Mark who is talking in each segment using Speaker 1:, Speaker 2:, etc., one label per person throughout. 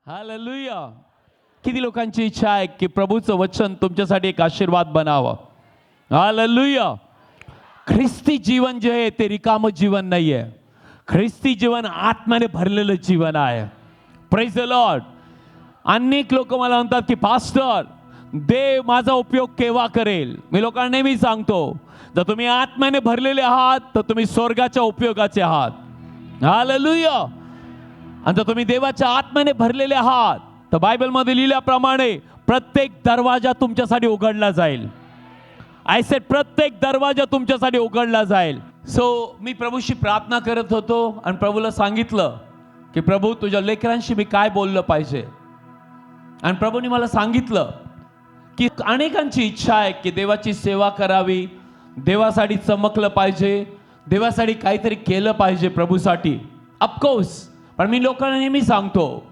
Speaker 1: Hallelujah. किती लोकांची इच्छा आहे की प्रभूचं वचन तुमच्यासाठी एक आशीर्वाद बनावं. हालेलुया. ख्रिस्ती जीवन जे आहे ते रिकामं जीवन नाही आहे. ख्रिस्ती जीवन आत्म्याने भरलेलं जीवन आहे. Praise the Lord. अनेक लोक मला म्हणतात की पास्टर, देव माझा उपयोग केव्हा करेल? मी लोकांना नेहमी सांगतो, जर तुम्ही आत्म्याने भरलेले आहात तर तुम्ही स्वर्गाच्या उपयोगाचे आहात. हालेलुया. आणि जर तुम्ही देवाच्या आत्म्याने भरलेले आहात तर बायबलमध्ये लिहिल्याप्रमाणे प्रत्येक दरवाजा तुमच्यासाठी उघडला जाईल. आय सेड प्रत्येक दरवाजा तुमच्यासाठी उघडला जाईल. सो मी प्रभूशी प्रार्थना करत होतो आणि प्रभूला सांगितलं की प्रभू, तुझ्या लेकरांशी मी काय बोललं पाहिजे. आणि प्रभूने मला सांगितलं की अनेकांची इच्छा आहे की देवाची सेवा करावी, देवासाठी चमकलं पाहिजे, देवासाठी काहीतरी केलं पाहिजे प्रभूसाठी. ऑफकोर्स. पण मी लोकांना नेहमी सांगतो,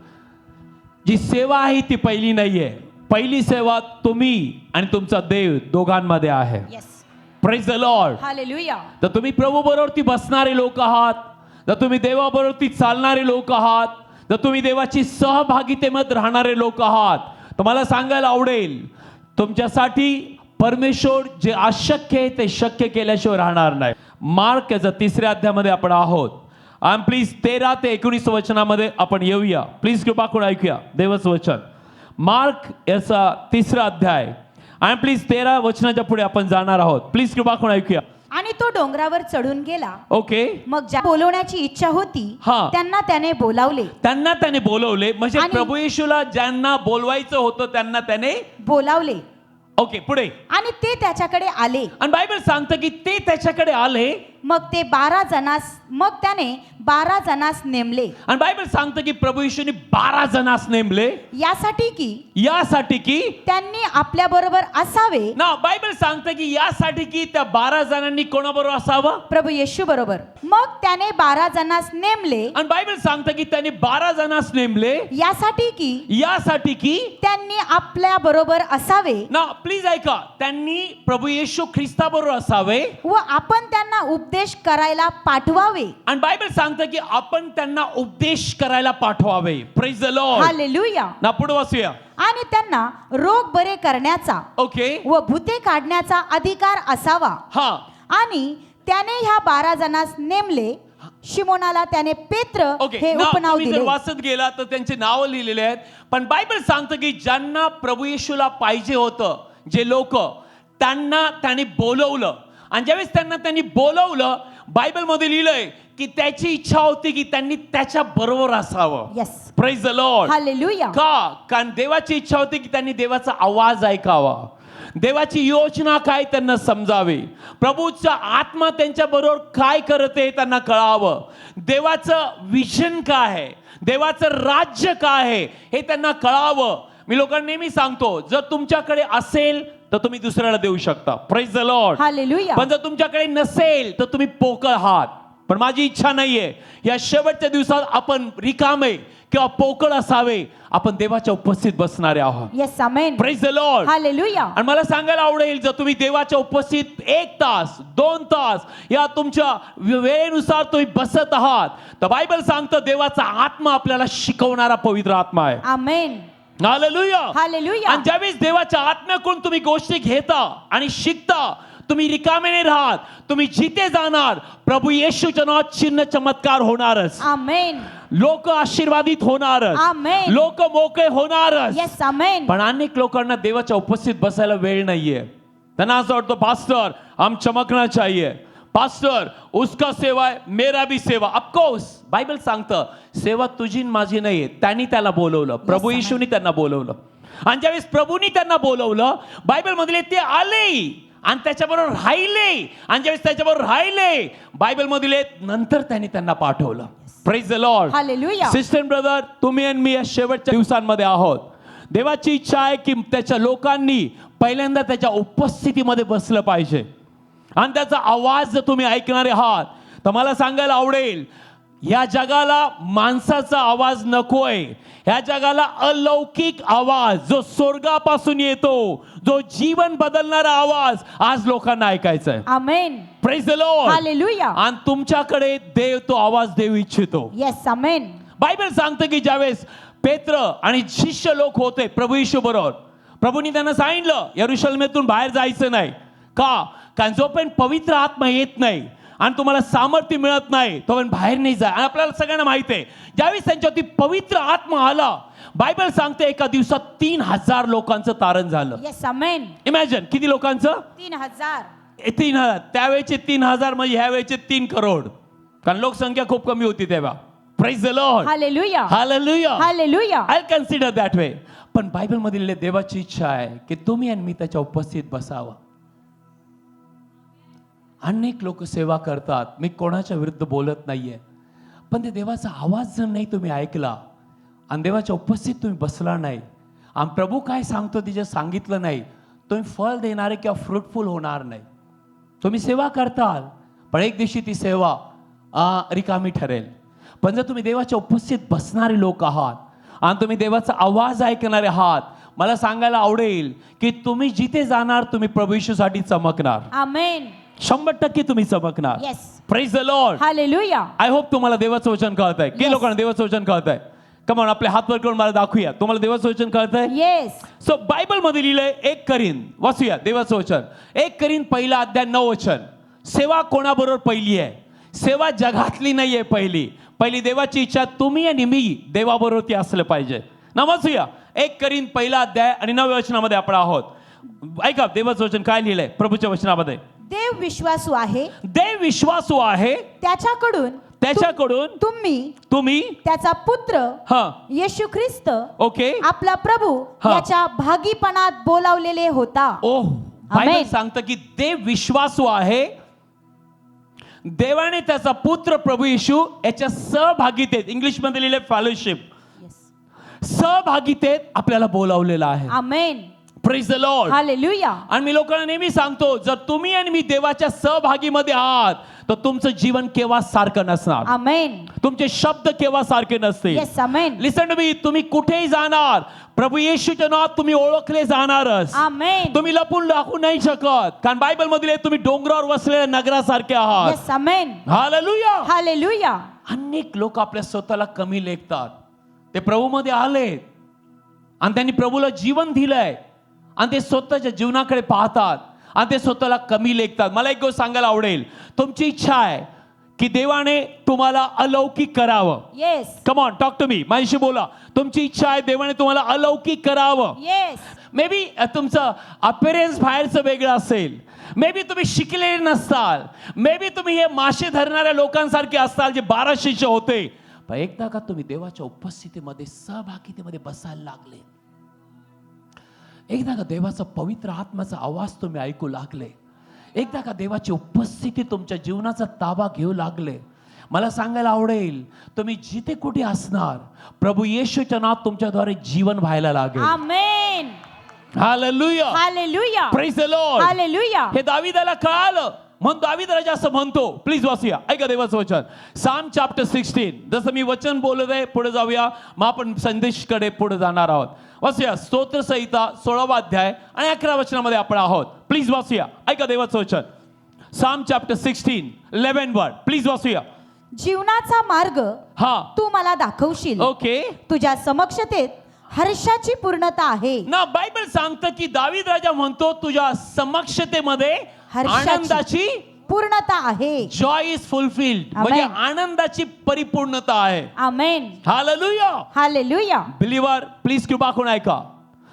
Speaker 1: जी सेवा आहे ती पहिली नाहीये. पहिली सेवा तुम्ही आणि तुमचा देव दोघांमध्ये आहे. Praise the Lord.
Speaker 2: हालेलुया.
Speaker 1: तर तुम्ही प्रभू बरोबर बसणारे लोक आहात, जर तुम्ही देवाबरोबर चालणारे लोक आहात, जर तुम्ही देवाची सहभागितेमध्ये राहणारे लोक आहात, तर मला सांगायला आवडेल, तुमच्यासाठी परमेश्वर जे अशक्य आहे ते शक्य केल्याशिवाय राहणार नाही. मार्क याचा 3ऱ्या अध्यायामध्ये आपण आहोत. आणि प्लीज 13 ते 19 वचनामध्ये आपण येऊया. प्लीज कृपा करून ऐकूया देवाचं वचन. मार्क याचा 3रा अध्याय आणि प्लीज 13 वचनाच्या पुढे आपण जाणार आहोत. प्लीज कृपा करून ऐकूया.
Speaker 2: आणि तो डोंगरावर चढून गेला.
Speaker 1: ओके.
Speaker 2: मग ज्या बोलवण्याची इच्छा होती
Speaker 1: हा.
Speaker 2: त्यांना त्याने बोलावले.
Speaker 1: त्यांना त्याने बोलवले. म्हणजे
Speaker 2: आणि-
Speaker 1: प्रभू येशूला ज्यांना बोलवायचं होतं त्यांना त्याने
Speaker 2: बोलावले.
Speaker 1: ओके पुढे.
Speaker 2: आणि ते त्याच्याकडे आले.
Speaker 1: आणि बायबल सांगतं की ते त्याच्याकडे आले.
Speaker 2: मग त्याने 12 जणांस नेमले.
Speaker 1: आणि बायबल सांगतं की प्रभू येशूने 12 जणांस नेमले
Speaker 2: यासाठी की त्यांनी आपल्या बरोबर असावे.
Speaker 1: ना बायबल सांगतं की यासाठी की त्या 12 जणांनी कोणाबरोबर असावं?
Speaker 2: प्रभू येशू बरोबर. मग त्याने 12 जणांस नेमले.
Speaker 1: आणि बायबल सांगतं की त्यांनी 12 जणांस नेमले
Speaker 2: यासाठी की त्यांनी आपल्या बरोबर असावे
Speaker 1: ना. प्लीज ऐका. त्यांनी प्रभू येशू ख्रिस्ताबरोबर असावे
Speaker 2: व आपण त्यांना उपदेश करायला पाठवावे.
Speaker 1: आणि बायबल सांगतं की आपण त्यांना उपदेश करायला पाठवावे. Praise the Lord.
Speaker 2: हालेलुया.
Speaker 1: ना पुढे वाचूया.
Speaker 2: आणि त्यांना रोग बरे करण्याचा
Speaker 1: ओके.
Speaker 2: व भूते काढण्याचा अधिकार असावा.
Speaker 1: हा.
Speaker 2: आणि त्याने ह्या 12 जणांस नेमले. शिमोनाला त्याने पेत्र
Speaker 1: ओके.
Speaker 2: हे
Speaker 1: ना
Speaker 2: उपनाव
Speaker 1: तुम्ही जर
Speaker 2: दिले.
Speaker 1: वाचत गेला तर त्यांचे नाव लिहिलेले आहेत. पण बायबल सांगतं की ज्यांना प्रभू येशूला पाहिजे होतं, जे लोक, त्यांना त्यांनी बोलवलं. आणि ज्यावेळेस त्यांनी बोलवलं, बायबलमध्ये लिहिलंय की त्याची इच्छा होती की त्यांनी त्याच्या बरोबर असावं.
Speaker 2: Yes.
Speaker 1: Praise the Lord.
Speaker 2: Hallelujah.
Speaker 1: कारण देवाची इच्छा होती की त्यांनी देवाचा आवाज ऐकावा, देवाची योजना काय त्यांना समजावी, प्रभूचा आत्मा त्यांच्या बरोबर काय करते हे त्यांना कळावं, देवाचं विजन काय आहे, देवाचं राज्य काय आहे हे त्यांना कळावं. मी लोकांना नेहमी सांगतो, जर तुमच्याकडे असेल तर तुम्ही दुसऱ्याला देऊ शकता. Praise the Lord.
Speaker 2: हालेलुया.
Speaker 1: पण जर तुमच्याकडे नसेल तर तुम्ही पोकळ आहात. पण माझी इच्छा नाहीये या शेवटच्या दिवसात आपण रिकामे किंवा पोकळ असावे. आपण देवाच्या उपस्थित बसणारे आहोत.
Speaker 2: Yes. Amen.
Speaker 1: Praise the Lord.
Speaker 2: Hallelujah.
Speaker 1: आणि मला सांगायला आवडेल, जर तुम्ही देवाच्या उपस्थित 1 तास 2 तास या तुमच्या वेळेनुसार तुम्ही बसत आहात, तर बायबल सांगतं देवाचा आत्मा आपल्याला शिकवणारा पवित्र आत्मा आहे.
Speaker 2: आमेन.
Speaker 1: हालेलुया.
Speaker 2: हालेलुया.
Speaker 1: आणि ज्यावेळेस देवाच्या आत्म्याकडून तुम्ही गोष्टी घेता आणि शिकता, तुम्ही रिकामे राहात. तुम्ही जिथे जाणार प्रभू येशूच्या नावात चिन्ह चमत्कार होणारच.
Speaker 2: आमेन.
Speaker 1: लोक आशीर्वादित होणारच.
Speaker 2: आमेन.
Speaker 1: लोक मोकळे होणारच.
Speaker 2: यस. आमेन.
Speaker 1: पण अनेक लोकांना देवाच्या उपस्थित बसायला वेळ नाहीये. त्यांना असं वाटतं, पास्टर हम चमकना चाहिए, पास्टर उसका सेवा है, मेरा भी सेवा. ऑफकोर्स बायबल सांगतं सेवा तुझी माझी नाहीये. त्यांनी त्याला बोलवलं, प्रभू येशूनी त्यांना बोलवलं. आणि ज्यावेळेस प्रभूंनी त्यांना बोलवलं, बायबल मधले ते आले आणि त्याच्याबरोबर राहिले. आणि ज्यावेळेस त्याच्याबरोबर राहिले, बायबल मधले नंतर त्यांनी त्यांना पाठवलं. Praise the Lord.
Speaker 2: Hallelujah.
Speaker 1: Sister brother, तुम्ही आणि मी या शेवटच्या दिवसांमध्ये आहोत. देवाची इच्छा आहे की त्याच्या लोकांनी पहिल्यांदा त्याच्या उपस्थितीमध्ये बसलं पाहिजे. आणि त्याचा आवाज जर तुम्ही ऐकणारे आहात तर मला सांगायला आवडेल, या जगाला माणसाचा आवाज नकोय. या जगाला अलौकिक आवाज जो स्वर्गापासून येतो, जो जीवन बदलणारा आवाज आज लोकांना ऐकायचा आहे.
Speaker 2: Amen.
Speaker 1: Praise the Lord.
Speaker 2: Hallelujah.
Speaker 1: आणि तुमच्याकडे देव तो आवाज देऊ इच्छितो.
Speaker 2: यस. आमेन.
Speaker 1: बायबल सांगतं की ज्यावेळेस पेत्र आणि शिष्य लोक होते प्रभू येशू बरोबर. प्रभूंनी त्यांना सांगितलं यरुशलेमेतून बाहेर जायचं नाही. का? कारण जोपर्यंत पवित्र आत्मा येत नाही आणि तुम्हाला सामर्थ्य मिळत नाही तोपर्यंत बाहेर नाही जा. आणि आपल्याला सगळ्यांना माहिती आहे ज्यावेळी त्यांच्यावरती पवित्र आत्मा आला, बायबल सांगते एका दिवसात 3000 लोकांचं तारण झालं.
Speaker 2: येस आमेन.
Speaker 1: इमॅजिन किती लोकांचं?
Speaker 2: 3000.
Speaker 1: 3000. त्यावेळेचे 3000 म्हणजे ह्या वेळेचे 3 करोड, कारण लोकसंख्या खूप कमी होती तेव्हा. Praise the Lord.
Speaker 2: Hallelujah.
Speaker 1: Hallelujah.
Speaker 2: Hallelujah.
Speaker 1: I consider that way. पण बायबल मधील देवाची इच्छा आहे की तुम्ही आणि मी त्याच्या उपस्थित बसावं. अनेक लोक सेवा करतात, मी कोणाच्या विरुद्ध बोलत नाहीये, पण ते देवाचा आवाज जर नाही तुम्ही ऐकला आणि देवाच्या उपस्थित तुम्ही बसला नाही आणि प्रभू काय सांगतो तिचे सांगितलं नाही, तुम्ही फळ देणारे किंवा फ्रुटफुल होणार नाही. तुम्ही सेवा करताल पण एक दिवशी ती सेवा रिकामी ठरेल. पण जर तुम्ही देवाच्या उपस्थित बसणारे लोक आहात आणि तुम्ही देवाचा आवाज ऐकणारे आहात, मला सांगायला आवडेल की तुम्ही जिथे जाणार तुम्ही प्रभू येशूसाठी चमकणार.
Speaker 2: आमेन.
Speaker 1: 100% तुम्ही चमकणार.
Speaker 2: Yes.
Speaker 1: Praise the Lord.
Speaker 2: Hallelujah.
Speaker 1: I hope तुम्हाला देवाचं वचन कळत आहे. किती लोकांना देवाचं वचन कळत आहे? कमॉन आपले हात वर करून मला दाखवूया तुम्हाला देवाचं वचन कळत आहे.
Speaker 2: येस.
Speaker 1: सो बायबल मध्ये लिहिलंय 1 करीन, वाचूया देवाचं वचन. 1 करीन पहिला अध्याय 9 वचन. सेवा कोणाबरोबर पहिली आहे? सेवा जगातली नाहीये पहिली देवाची इच्छा तुम्ही आणि मी देवाबरोबर ती असलं पाहिजे ना. वाचूया 1 करीन पहिला अध्याय आणि 9व्या वचनामध्ये आपण आहोत. ऐका देवाचं वचन काय लिहिलंय प्रभूच्या वचनामध्ये.
Speaker 2: देव विश्वासू आहे.
Speaker 1: देव विश्वासू आहे. त्याच्याकडून तुम्ही
Speaker 2: त्याचा पुत्र
Speaker 1: हा
Speaker 2: येशू ख्रिस्त
Speaker 1: ओके
Speaker 2: आपला प्रभू
Speaker 1: हा.
Speaker 2: याच्या भागीपणात बोलावलेले होता.
Speaker 1: ओह बायबल सांगतं की देव विश्वासू आहे. देवाने त्याचा पुत्र प्रभू येशू याच्या सहभागितेत, इंग्लिश मध्ये लिहिले फेलोशिप, सहभागितेत आपल्याला बोलावलेलं आहे.
Speaker 2: Amen.
Speaker 1: Praise the Lord.
Speaker 2: Hallelujah.
Speaker 1: आणि मी लोकांना नेहमी सांगतो जर तुम्ही आणि मी देवाच्या सहभागीमध्ये आहात तर तुमचं जीवन केव्हा सारखं नसणार.
Speaker 2: आमेन.
Speaker 1: तुमचे शब्द केव्हा सारखे नसतील.
Speaker 2: Yes amen.
Speaker 1: Listen to me. तुम्ही कुठेही जाणार प्रभू येशूच्या नावात तुम्ही ओळखले जाणारच.
Speaker 2: आमेन.
Speaker 1: तुम्ही लपून दाखवू नाही शकत, कारण बायबल मध्ये तुम्ही डोंगरावर वसलेल्या नगरासारखे आहात.
Speaker 2: Yes amen.
Speaker 1: हालेलुया.
Speaker 2: हालेलुया.
Speaker 1: अनेक लोक आपल्या स्वतःला कमी लेखतात. ते प्रभूमध्ये आलेत आणि त्यांनी प्रभूला जीवन दिलंय आणि ते स्वतःच्या जीवनाकडे पाहतात आणि ते स्वतःला कमी लेखतात. मला एक गोष्ट सांगायला आवडेल, तुमची इच्छा आहे की देवाने तुम्हाला अलौकिक करावं.
Speaker 2: Yes.
Speaker 1: Come on talk to me. माझ्याशी बोला. तुमची इच्छा आहे देवाने तुम्हाला अलौकिक करावं.
Speaker 2: येस.
Speaker 1: मे बी तुमचं अपिअरन्स बाहेरचं वेगळं असेल, मे बी तुम्ही शिकलेले नसताल, मे बी तुम्ही हे मासे धरणाऱ्या लोकांसारखे असताल जे 12 शिष्य होते, पण एकदा का तुम्ही देवाच्या उपस्थितीमध्ये सहभागितेमध्ये बसायला लागले, एकदा का देवाचा पवित्र आत्म्याचा आवाज तुम्ही ऐकू लागले, एकदा का देवाची उपस्थिती तुमच्या जीवनाचा ताबा घेऊ लागले, मला सांगायला आवडेल तुम्ही जिथे कुठे असणार प्रभू येशूच्या नावात तुमच्याद्वारे जीवन व्हायला लागेल.
Speaker 2: Amen.
Speaker 1: Hallelujah.
Speaker 2: Hallelujah.
Speaker 1: Praise the Lord.
Speaker 2: Hallelujah.
Speaker 1: हे दाविदाला कळालं म्हणून दावीद राजा असं म्हणतो. प्लीज वाचूया. ऐका देवाचं वचन. साम चॅप्टर 16. जसं मी वचन बोलत आहे पुढे जाऊया, मग आपण संदेशकडे पुढे जाणार आहोत. वाचूया स्तोत्र संहिता 16वा अध्याय आणि 11 वचनामध्ये आपण आहोत. प्लीज वाचूया. ऐका देवाचं वचन. साम चॅप्टर 16 11 वर्ड. प्लीज वाचूया.
Speaker 2: जीवनाचा मार्ग
Speaker 1: हा
Speaker 2: तू मला दाखवशील.
Speaker 1: ओके.
Speaker 2: तुझ्या समक्षतेत हर्षाची पूर्णता आहे.
Speaker 1: ना बायबल सांगतं की दावीद राजा म्हणतो तुझ्या समक्षतेमध्ये आनंदाची
Speaker 2: पूर्णता आहे.
Speaker 1: Joy is fulfilled. म्हणजे आनंदाची परिपूर्णता आहे.
Speaker 2: आमेन.
Speaker 1: हालेलुया.
Speaker 2: हालेलुया.
Speaker 1: बिलीवर प्लीज कृपा करून ऐका.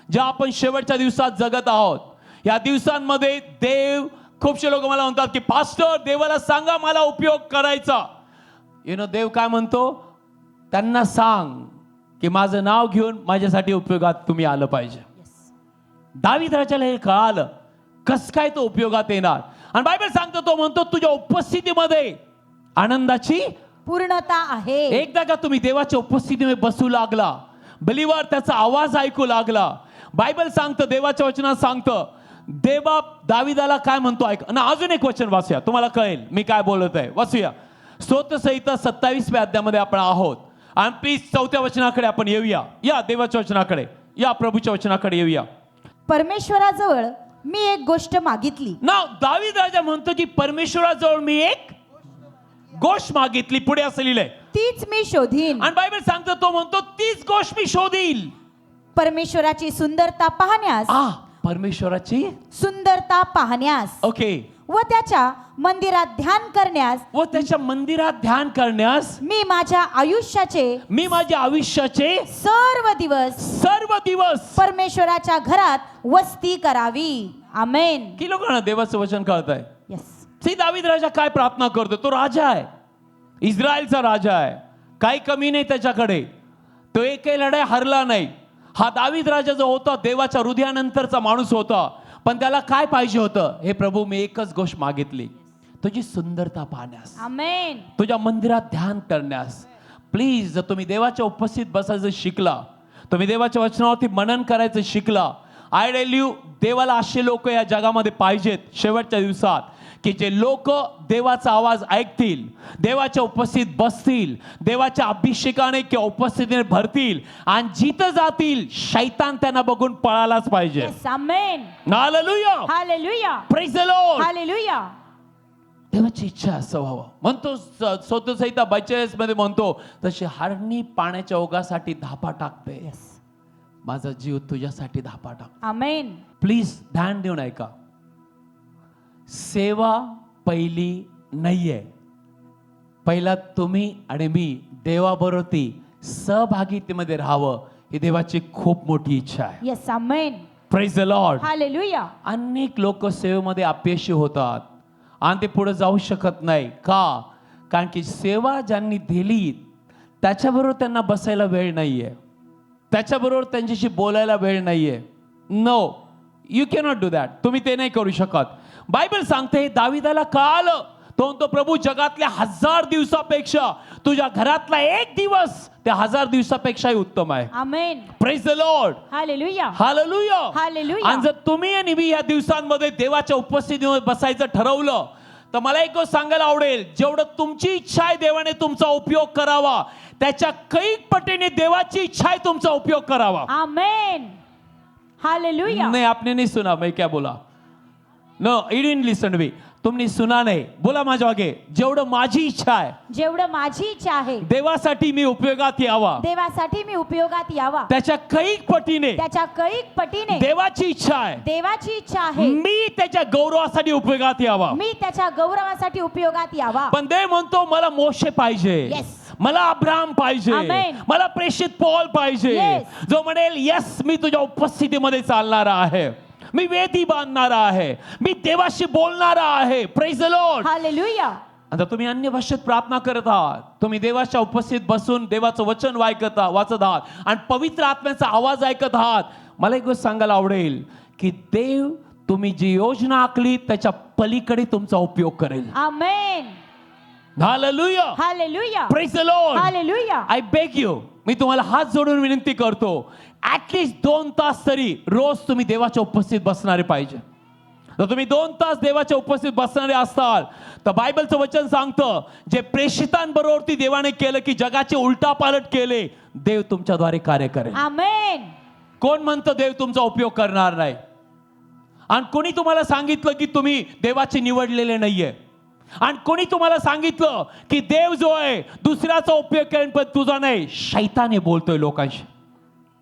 Speaker 1: ज्या आपण शेवटच्या दिवसात जगत आहोत, या दिवसांमध्ये देव, खूपशे लोक मला म्हणतात की पास्टर देवाला सांगा मला उपयोग करायचा. देव काय म्हणतो, त्यांना सांग की माझं नाव घेऊन माझ्यासाठी उपयोगात तुम्ही आलं पाहिजे. दावीद राजाला हे कळालं कस काय तो उपयोगात येणार. आणि बायबल सांगतो, तो म्हणतो तुझ्या उपस्थितीमध्ये आनंदाची
Speaker 2: पूर्णता आहे.
Speaker 1: एकदा का तुम्ही देवाच्या उपस्थितीमध्ये बसू लागला, बिलीवर त्याचा आवाज ऐकू लागला, बायबल सांगतं, देवाच्या वचनात सांगतं, देवा दाविदाला काय म्हणतो ऐक ना. अजून एक वचन वाचूया, तुम्हाला कळेल मी काय बोलत आहे. वाचूया स्तोत्र संहिता 27व्या अध्यायामध्ये आपण आहोत. आणि प्लीज 4थ्या वचनाकडे आपण येऊया. या देवाच्या वचनाकडे, या प्रभूच्या वचनाकडे येऊया.
Speaker 2: परमेश्वराजवळ मी एक गोष्ट मागितली.
Speaker 1: ना दावीद राजा म्हणतो की परमेश्वराजवळ मी एक गोष्ट मागितली. पुढे असं लिहिलंय,
Speaker 2: तीच मी शोधीन.
Speaker 1: आणि बायबल सांगतो, तो म्हणतो तीच गोष्ट मी शोधील.
Speaker 2: परमेश्वराची सुंदरता पाहण्यास,
Speaker 1: परमेश्वराची
Speaker 2: सुंदरता पाहण्यास
Speaker 1: ओके,
Speaker 2: व त्याच्या मंदिरात ध्यान करण्यास
Speaker 1: व त्याच्या मंदिरात ध्यान करण्यास
Speaker 2: मी माझ्या आयुष्याचे सर्व दिवस परमेश्वराच्या घरात वस्ती करावी. आमेन.
Speaker 1: की लोकांना देवाचं वचन कळतंय.
Speaker 2: यस.
Speaker 1: दावीद राजा काय प्रार्थना करतो? तो राजा आहे, इस्रायलचा राजा आहे, काही कमी नाही त्याच्याकडे, तो एकही लढाई हरला नाही. हा दावीद राजा जो होता, देवाच्या हृदयानंतरचा माणूस होता. पण त्याला काय पाहिजे होतं? हे प्रभू, मी एकच गोष्ट मागितली, तुझी सुंदरता पाहण्यास,
Speaker 2: आमेन,
Speaker 1: तुझ्या मंदिरात ध्यान करण्यास. प्लीज, जर तुम्ही देवाच्या उपस्थित बसायचं शिकला, तुम्ही देवाच्या वचनावरती मनन करायचं शिकला, आय टेल यू, देवाला असे लोक या जगामध्ये पाहिजेत शेवटच्या दिवसात, की जे लोक देवाचा आवाज ऐकतील, देवाच्या उपस्थित बसतील, देवाच्या अभिषेकाने किंवा उपस्थितीने भरतील, आणि जिथं जातील शैतान त्यांना बघून पळालाच पाहिजे.
Speaker 2: Yes. Amen.
Speaker 1: Hallelujah,
Speaker 2: hallelujah,
Speaker 1: praise the Lord.
Speaker 2: Hallelujah.
Speaker 1: देवाची इच्छा असं व्हावं. म्हणतो स्तोत्रसंहिता 42 मध्ये म्हणतो, तशी हरणी पाण्याच्या ओघासाठी धापा टाकते,
Speaker 2: यस.
Speaker 1: माझा जीव तुझ्यासाठी धापा टाक.
Speaker 2: आमेन.
Speaker 1: प्लीज ध्यान देऊन ऐका. सेवा पहिली नाहीये, पहिला तुम्ही आणि मी देवाबरोबर सहभागितेमध्ये राहावं, ही देवाची खूप मोठी इच्छा आहे.
Speaker 2: Yes. Amen.
Speaker 1: Praise the Lord.
Speaker 2: Hallelujah.
Speaker 1: अनेक लोक सेवेमध्ये अपयशी होतात आणि ते पुढे जाऊ शकत नाही. का? कारण की सेवा ज्यांनी दिली त्याच्याबरोबर त्यांना बसायला वेळ नाहीये, त्याच्याबरोबर त्यांच्याशी बोलायला वेळ नाहीये. No, you cannot do that. तुम्ही ते नाही करू शकत. बायबल सांगते, दाविदाला कळालं, तो म्हणतो, प्रभू, जगातल्या 1000 दिवसापेक्षा तुझ्या घरातला एक दिवस त्या 1000 दिवसापेक्षाही उत्तम आहे.
Speaker 2: Amen.
Speaker 1: Praise the Lord.
Speaker 2: Hallelujah.
Speaker 1: Hallelujah.
Speaker 2: Hallelujah.
Speaker 1: आणि जर तुम्ही आणि मी या दिवसांमध्ये देवाच्या उपस्थितीमध्ये बसायचं ठरवलं, तर मला एक गोष्ट सांगायला आवडेल, जेवढं तुमची इच्छा आहे देवाने तुमचा उपयोग करावा, त्याच्या कैक पटीने देवाची इच्छा आहे तुमचा उपयोग करावा.
Speaker 2: आमेन. हालेलुया.
Speaker 1: नहीं, आपने नहीं सुना मैं क्या बोला. No, you didn't listen to me. तुमने सुना नाही. बोला माझ्या मागे, जेवढं माझी इच्छा आहे,
Speaker 2: जेवढं माझी इच्छा आहे
Speaker 1: देवासाठी मी उपयोगात यावा,
Speaker 2: देवासाठी मी उपयोगात यावा,
Speaker 1: त्याच्या कैक पटीने,
Speaker 2: त्याच्या कैक पटीने
Speaker 1: देवाची इच्छा आहे,
Speaker 2: देवाची इच्छा आहे,
Speaker 1: मी त्याच्या गौरवासाठी उपयोगात यावा.
Speaker 2: मी त्याच्या गौरवासाठी उपयोगात यावा.
Speaker 1: पण देव म्हणतो, मला मोशे पाहिजे,
Speaker 2: Yes.
Speaker 1: मला अब्राहम पाहिजे,
Speaker 2: Amen.
Speaker 1: मला प्रेषित पौल पाहिजे,
Speaker 2: Yes.
Speaker 1: जो म्हणेल, यस, मी तुझ्या उपस्थितीमध्ये चालणारा आहे, मी वेदी बांधणारा आहे, मी देवाशी बोलणारा आहे. Praise the Lord.
Speaker 2: हालेलुया.
Speaker 1: आता तुम्ही अन्य भाषेत प्रार्थना करत आहात, तुम्ही देवाच्या उपस्थित बसून देवाचं वचन वाचत आहात आणि पवित्र आत्म्याचा आवाज ऐकत आहात. मला एक गोष्ट सांगायला आवडेल, की देव तुम्ही जी योजना आखली त्याच्या पलीकडे तुमचा उपयोग करेल.
Speaker 2: Amen.
Speaker 1: Hallelujah.
Speaker 2: Hallelujah.
Speaker 1: Praise the Lord.
Speaker 2: Hallelujah.
Speaker 1: I beg you, मी तुम्हाला हात जोडून विनंती करतो, ऍटलीस्ट 2 तास तरी रोज तुम्ही देवाच्या उपस्थित बसणारे पाहिजे. जर तुम्ही 2 तास देवाच्या उपस्थित बसणारे असताल, तर बायबलचं वचन सांगतं, जे प्रेषितांबरोबर ती देवाने केलं, की जगाचे उलटापालट केले, देव तुमच्याद्वारे कार्य करेल.
Speaker 2: आमेन.
Speaker 1: कोण म्हणतं देव तुमचा उपयोग करणार नाही? आणि कोणी तुम्हाला सांगितलं की तुम्ही देवाचे निवडलेले नाहीये? आणि कोणी तुम्हाला सांगितलं की देव जो आहे दुसऱ्याचा उपयोग करेन पण तुझा नाही? शैताने बोलतोय लोकांशी.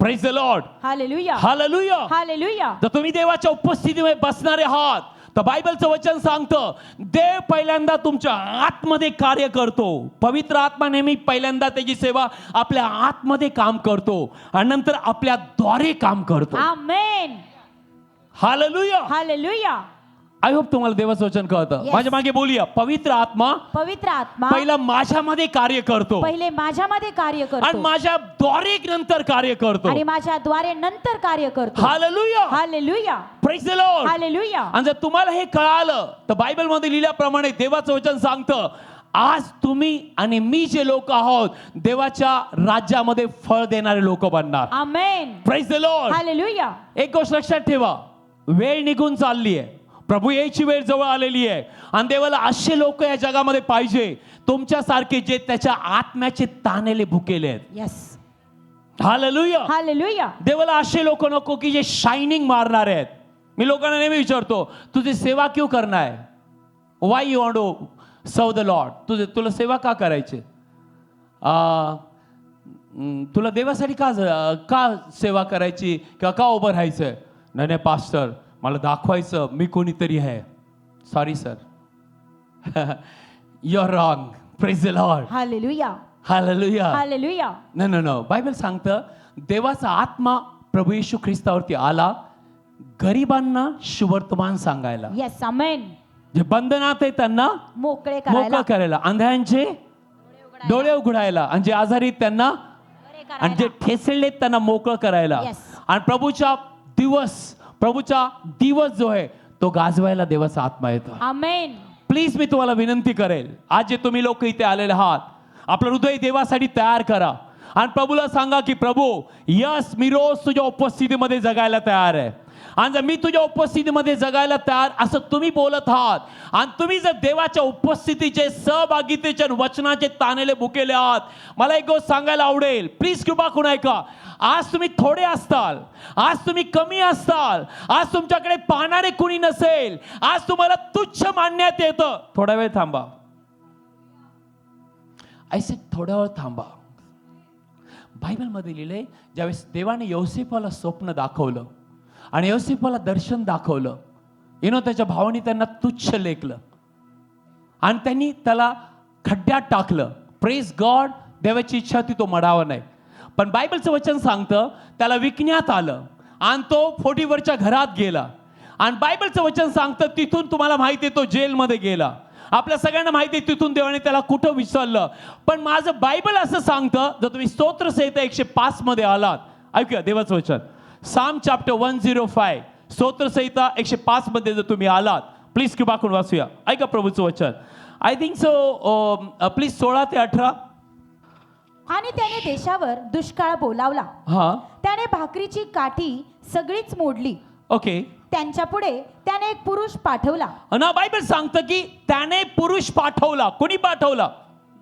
Speaker 1: Praise the Lord.
Speaker 2: Hallelujah.
Speaker 1: Hallelujah.
Speaker 2: Hallelujah.
Speaker 1: जर तुम्ही देवाच्या उपस्थितीमध्ये बसणारे आहात, तर बायबलचं वचन सांगतं, देव पहिल्यांदा तुमच्या आतमध्ये कार्य करतो. पवित्र आत्मा नेहमी पहिल्यांदा त्याची सेवा आपल्या आतमध्ये काम करतो आणि नंतर आपल्या द्वारे काम करतो.
Speaker 2: आमेन.
Speaker 1: हालेलुया.
Speaker 2: हालेलुया.
Speaker 1: आय होप तुम्हाला देवाचं वचन कळतं.
Speaker 2: Yes.
Speaker 1: माझ्या मागे बोलूया, पवित्र आत्मा पहिला माझ्यामध्ये कार्य करतो,
Speaker 2: पहिले माझ्यामध्ये कार्य
Speaker 1: आणि
Speaker 2: करतो
Speaker 1: माझ्या द्वारे नंतर कार्य करतो.
Speaker 2: आणि माझ्या द्वारे नंतर कार्य करतो.
Speaker 1: Hallelujah.
Speaker 2: Hallelujah.
Speaker 1: Praise the Lord.
Speaker 2: Hallelujah.
Speaker 1: आणि जर तुम्हाला हे कळालं, तर बायबल मध्ये लिहिल्याप्रमाणे देवाचं वचन सांगतं, आज तुम्ही आणि मी जे लोक आहोत, देवाच्या राज्यामध्ये फळ देणारे लोक बनणार.
Speaker 2: Amen.
Speaker 1: Praise the Lord.
Speaker 2: Hallelujah.
Speaker 1: एक गोष्ट लक्षात ठेवा, वेळ निघून चालली आहे, प्रभू यायची वेळ जवळ आलेली आहे, आणि देवाला असे लोक या जगामध्ये पाहिजे तुमच्यासारखे, जे त्याच्या आत्म्याचे तानेले भुकेले आहेत.
Speaker 2: यस.
Speaker 1: हालेलुया.
Speaker 2: हालेलुया.
Speaker 1: देवाला असे लोक नको की जे शायनिंग मारणारे आहेत. मी लोकांना नेहमी विचारतो, तुझी सेवा क्यों करना है? Why you want to serve the Lord? तुला सेवा का करायची? तुला देवासाठी का सेवा करायची किंवा का उभं राहायचंय? नाही नाही पास्टर, मला दाखवायचं मी कोणीतरी आहे. Sorry sir, you are wrong. Praise the Lord.
Speaker 2: Hallelujah.
Speaker 1: Hallelujah.
Speaker 2: Hallelujah.
Speaker 1: No. Bible सांगतं देवाचा आत्मा प्रभू येशू ख्रिस्तावरती आला गरिबांना शुभवर्तमान सांगायला.
Speaker 2: येस, आमेन.
Speaker 1: जे बंधनात आहे त्यांना
Speaker 2: मोकळे
Speaker 1: मोकळं
Speaker 2: करायला,
Speaker 1: करायला, आंधळ्यांचे डोळे उघडायला, आणि जे आजारी आहेत त्यांना,
Speaker 2: बरे
Speaker 1: आणि जे
Speaker 2: करायला.
Speaker 1: ठेचलेले आहेत त्यांना मोकळं करायला.
Speaker 2: Yes.
Speaker 1: आणि प्रभूचा दिवस जो आहे तो गाजवायला देवाचा आत्मा येतो.
Speaker 2: आमेन.
Speaker 1: प्लीज मी तुम्हाला विनंती करेल, आज जे तुम्ही लोक इथे आलेले आहात, आपलं हृदय देवासाठी तयार करा आणि प्रभूला सांगा की प्रभू, यस मी रोज तुझ्या उपस्थितीमध्ये जगायला तयार आहे, आणि जर मी तुझ्या उपस्थितीमध्ये जगायला तयार असं तुम्ही बोलत आहात, आणि तुम्ही जर देवाच्या उपस्थितीचे, सहभागितेचे, वचनाचे तानेले भुकेले आहात, मला एक गोष्ट सांगायला आवडेल. प्लीज कृपा करून ऐका. आज तुम्ही थोडे असताल, आज तुम्ही कमी असताल, आज तुमच्याकडे पाहणारे कुणी नसेल, आज तुम्हाला तुच्छ मानण्यात येतं. थोडा वेळ थांबा. ऐसे थोडा वेळ थांबा. बायबलमध्ये लिहिलंय, ज्यावेळेस देवाने यौसेफाला स्वप्न दाखवलं आणि यौसेफाला दर्शन दाखवलं, त्याच्या भावाने त्यांना तुच्छ लेखलं आणि त्यांनी त्याला खड्ड्यात टाकलं. Praise God. देवाची इच्छा ती तो मडावा नाही, पण बायबलचं वचन सांगतं त्याला विकण्यात आलं आणि तो पोटिफरच्या घरात गेला, आणि बायबलचं वचन सांगतं तिथून तुम्हाला माहिती आहे तो जेलमध्ये गेला. आपल्या सगळ्यांना माहिती आहे तिथून देवाने त्याला कुठं विसरलं. पण माझं बायबल असं सांगतं, जर तुम्ही स्तोत्रसंहिता 105 मध्ये आलात, ऐकूया देवाचं वचन, साम चॅप्टर 105, स्तोत्रसंहिता 105 मध्ये जर तुम्ही आलात, प्लीज कृपा करून वाचूया. ऐका प्रभूचं वचन. आय थिंक सो प्लीज 16 ते 18.
Speaker 2: आणि त्याने देशावर दुष्काळ बोलावला.
Speaker 1: हा,
Speaker 2: त्याने भाकरीची काठी सगळीच मोडली.
Speaker 1: ओके.
Speaker 2: त्यांच्या पुढे त्याने एक पुरुष पाठवला.
Speaker 1: ना बायबल सांगतं की त्याने पुरुष पाठवला. कोणी पाठवला?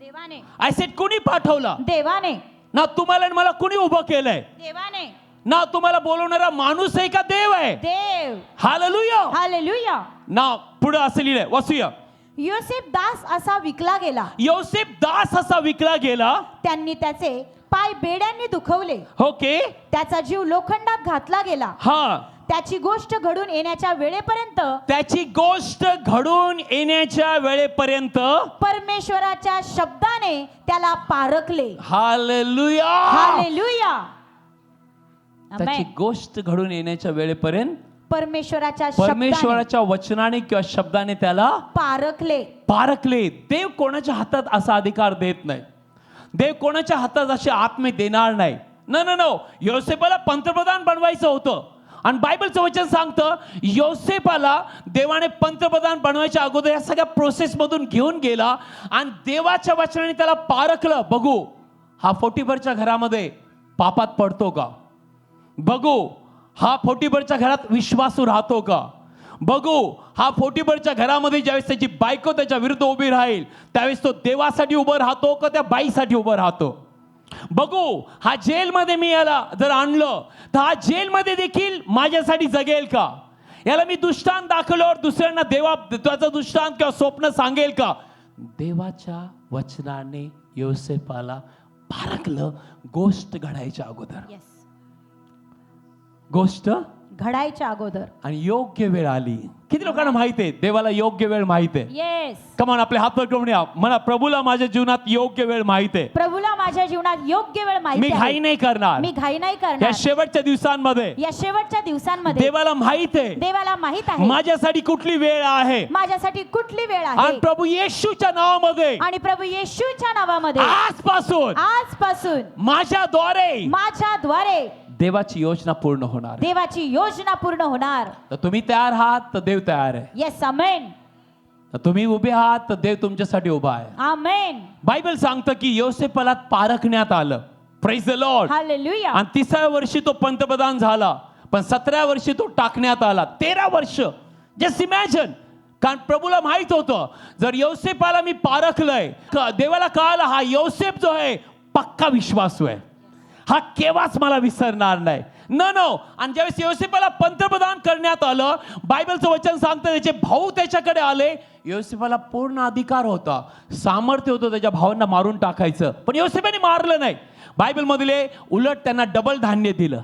Speaker 2: देवाने.
Speaker 1: आय सेड कोणी पाठवला?
Speaker 2: देवाने.
Speaker 1: ना तुम्हाला आणि मला कोणी उभं केलंय?
Speaker 2: देवाने.
Speaker 1: ना तुम्हाला बोलवणारा माणूस आहे का देव आहे?
Speaker 2: देव.
Speaker 1: हालेलुया.
Speaker 2: हालेलुया.
Speaker 1: ना पुढे असं लिहिलंय, वाचूया.
Speaker 2: योसेफ दास असा विकला गेला.
Speaker 1: योसेफ दास असा विकला गेला.
Speaker 2: त्यांनी त्याचे पाय बेड्यांनी दुखवले.
Speaker 1: ओके.
Speaker 2: त्याचा जीव लोखंडात घातला गेला.
Speaker 1: हा,
Speaker 2: त्याची गोष्ट घडून येण्याच्या वेळेपर्यंत,
Speaker 1: त्याची गोष्ट घडून येण्याच्या वेळेपर्यंत
Speaker 2: परमेश्वराच्या शब्दाने त्याला पारखले.
Speaker 1: हालेलुया.
Speaker 2: हालेलुया.
Speaker 1: त्याची
Speaker 2: आमेन.
Speaker 1: गोष्ट घडून येण्याच्या वेळेपर्यंत
Speaker 2: परमेश्वराच्या शब्दाने
Speaker 1: परमेश्वराच्या वचनाने किंवा शब्दाने त्याला
Speaker 2: पारखले.
Speaker 1: पारखले. देव कोणाच्या हातात असा अधिकार देत नाही. देव कोणाच्या हातात असे आत्मे देणार नाही. नो. योसेफाला पंतप्रधान बनवायचं होतं, आणि बायबलचं वचन सांगतं योसेफाला देवाने पंतप्रधान बनवायच्या अगोदर या सगळ्या प्रोसेस मधून घेऊन गेला, आणि देवाच्या वचनाने त्याला पारखलं. बघू हा पोटिफरच्या घरामध्ये पापात पडतो का? बघू हा पोटिफरच्या घरात विश्वासू राहतो का? बघू हा पोटिफरच्या घरामध्ये ज्यावेळेस त्याची बायको त्याच्या विरुद्ध उभी राहील त्यावेळेस तो देवासाठी उभं राहतो का त्या बाईसाठी उभं राहतो? बघू हा जेलमध्ये मी याला जर आणलं तर हा जेलमध्ये देखील माझ्यासाठी जगेल का? याला मी दृष्टांत दाखवल्यावर दुसऱ्यांना त्याचं दृष्टांत किंवा स्वप्न सांगेल का? देवाच्या वचनाने योसेफाला पारखलं गोष्ट घडायच्या अगोदर.
Speaker 2: Yes.
Speaker 1: गोष्ट
Speaker 2: घडायच्या अगोदर
Speaker 1: आणि योग्य वेळ आली. किती लोकांना माहिती आहे देवाला योग्य वेळ माहिती आहे?
Speaker 2: येस.
Speaker 1: कमान आपले हात वर करून या. म्हणा प्रभूला माझ्या जीवनात योग्य वेळ माहिती आहे.
Speaker 2: प्रभूला माझ्या जीवनात योग्य वेळ
Speaker 1: मी
Speaker 2: माहिती
Speaker 1: घाई
Speaker 2: आहे.
Speaker 1: नाही करणार.
Speaker 2: मी घाई नाही
Speaker 1: या
Speaker 2: करणार.
Speaker 1: शेवटच्या दिवसांमध्ये
Speaker 2: या शेवटच्या दिवसांमध्ये
Speaker 1: देवाला माहित आहे
Speaker 2: देवाला माहित आहे
Speaker 1: माझ्यासाठी कुठली वेळ आहे,
Speaker 2: माझ्यासाठी कुठली वेळ
Speaker 1: आणि
Speaker 2: आहे.
Speaker 1: प्रभू येशूच्या नावामध्ये
Speaker 2: आणि प्रभू येशूच्या नावामध्ये
Speaker 1: आजपासून माझ्याद्वारे देवाची योजना पूर्ण होणार.
Speaker 2: देवाची योजना पूर्ण होणार.
Speaker 1: तर तुम्ही तयार आहात तर देव तयार आहे.
Speaker 2: येस. आमेन.
Speaker 1: तर तुम्ही उभे आहात तर देव तुमच्यासाठी उभा आहे.
Speaker 2: आमेन.
Speaker 1: बायबल सांगतं की योसेफाला पारखण्यात आलं. Praise the Lord.
Speaker 2: हालेलुया.
Speaker 1: आणि 30व्या वर्षी तो पंतप्रधान झाला, पण 17व्या वर्षी तो टाकण्यात आला. 13 वर्ष. Just imagine. कारण प्रभूला माहित होतं जर योसेफाला मी पारखलंय, देवाला कळालं हा योसेफ जो आहे पक्का विश्वासू आहे, हा केव्हाच मला विसरणार नाही. नो. आणि ज्यावेळेस योसेफाला पंतप्रधान करण्यात आलं, बायबलचं वचन सांगतं त्याचे भाऊ त्याच्याकडे आले. योसेफाला पूर्ण अधिकार होता, सामर्थ्य होतं त्याच्या भावांना मारून टाकायचं, पण योसेफाने मारलं नाही. बायबलमधले उलट त्यांना डबल धान्य दिलं,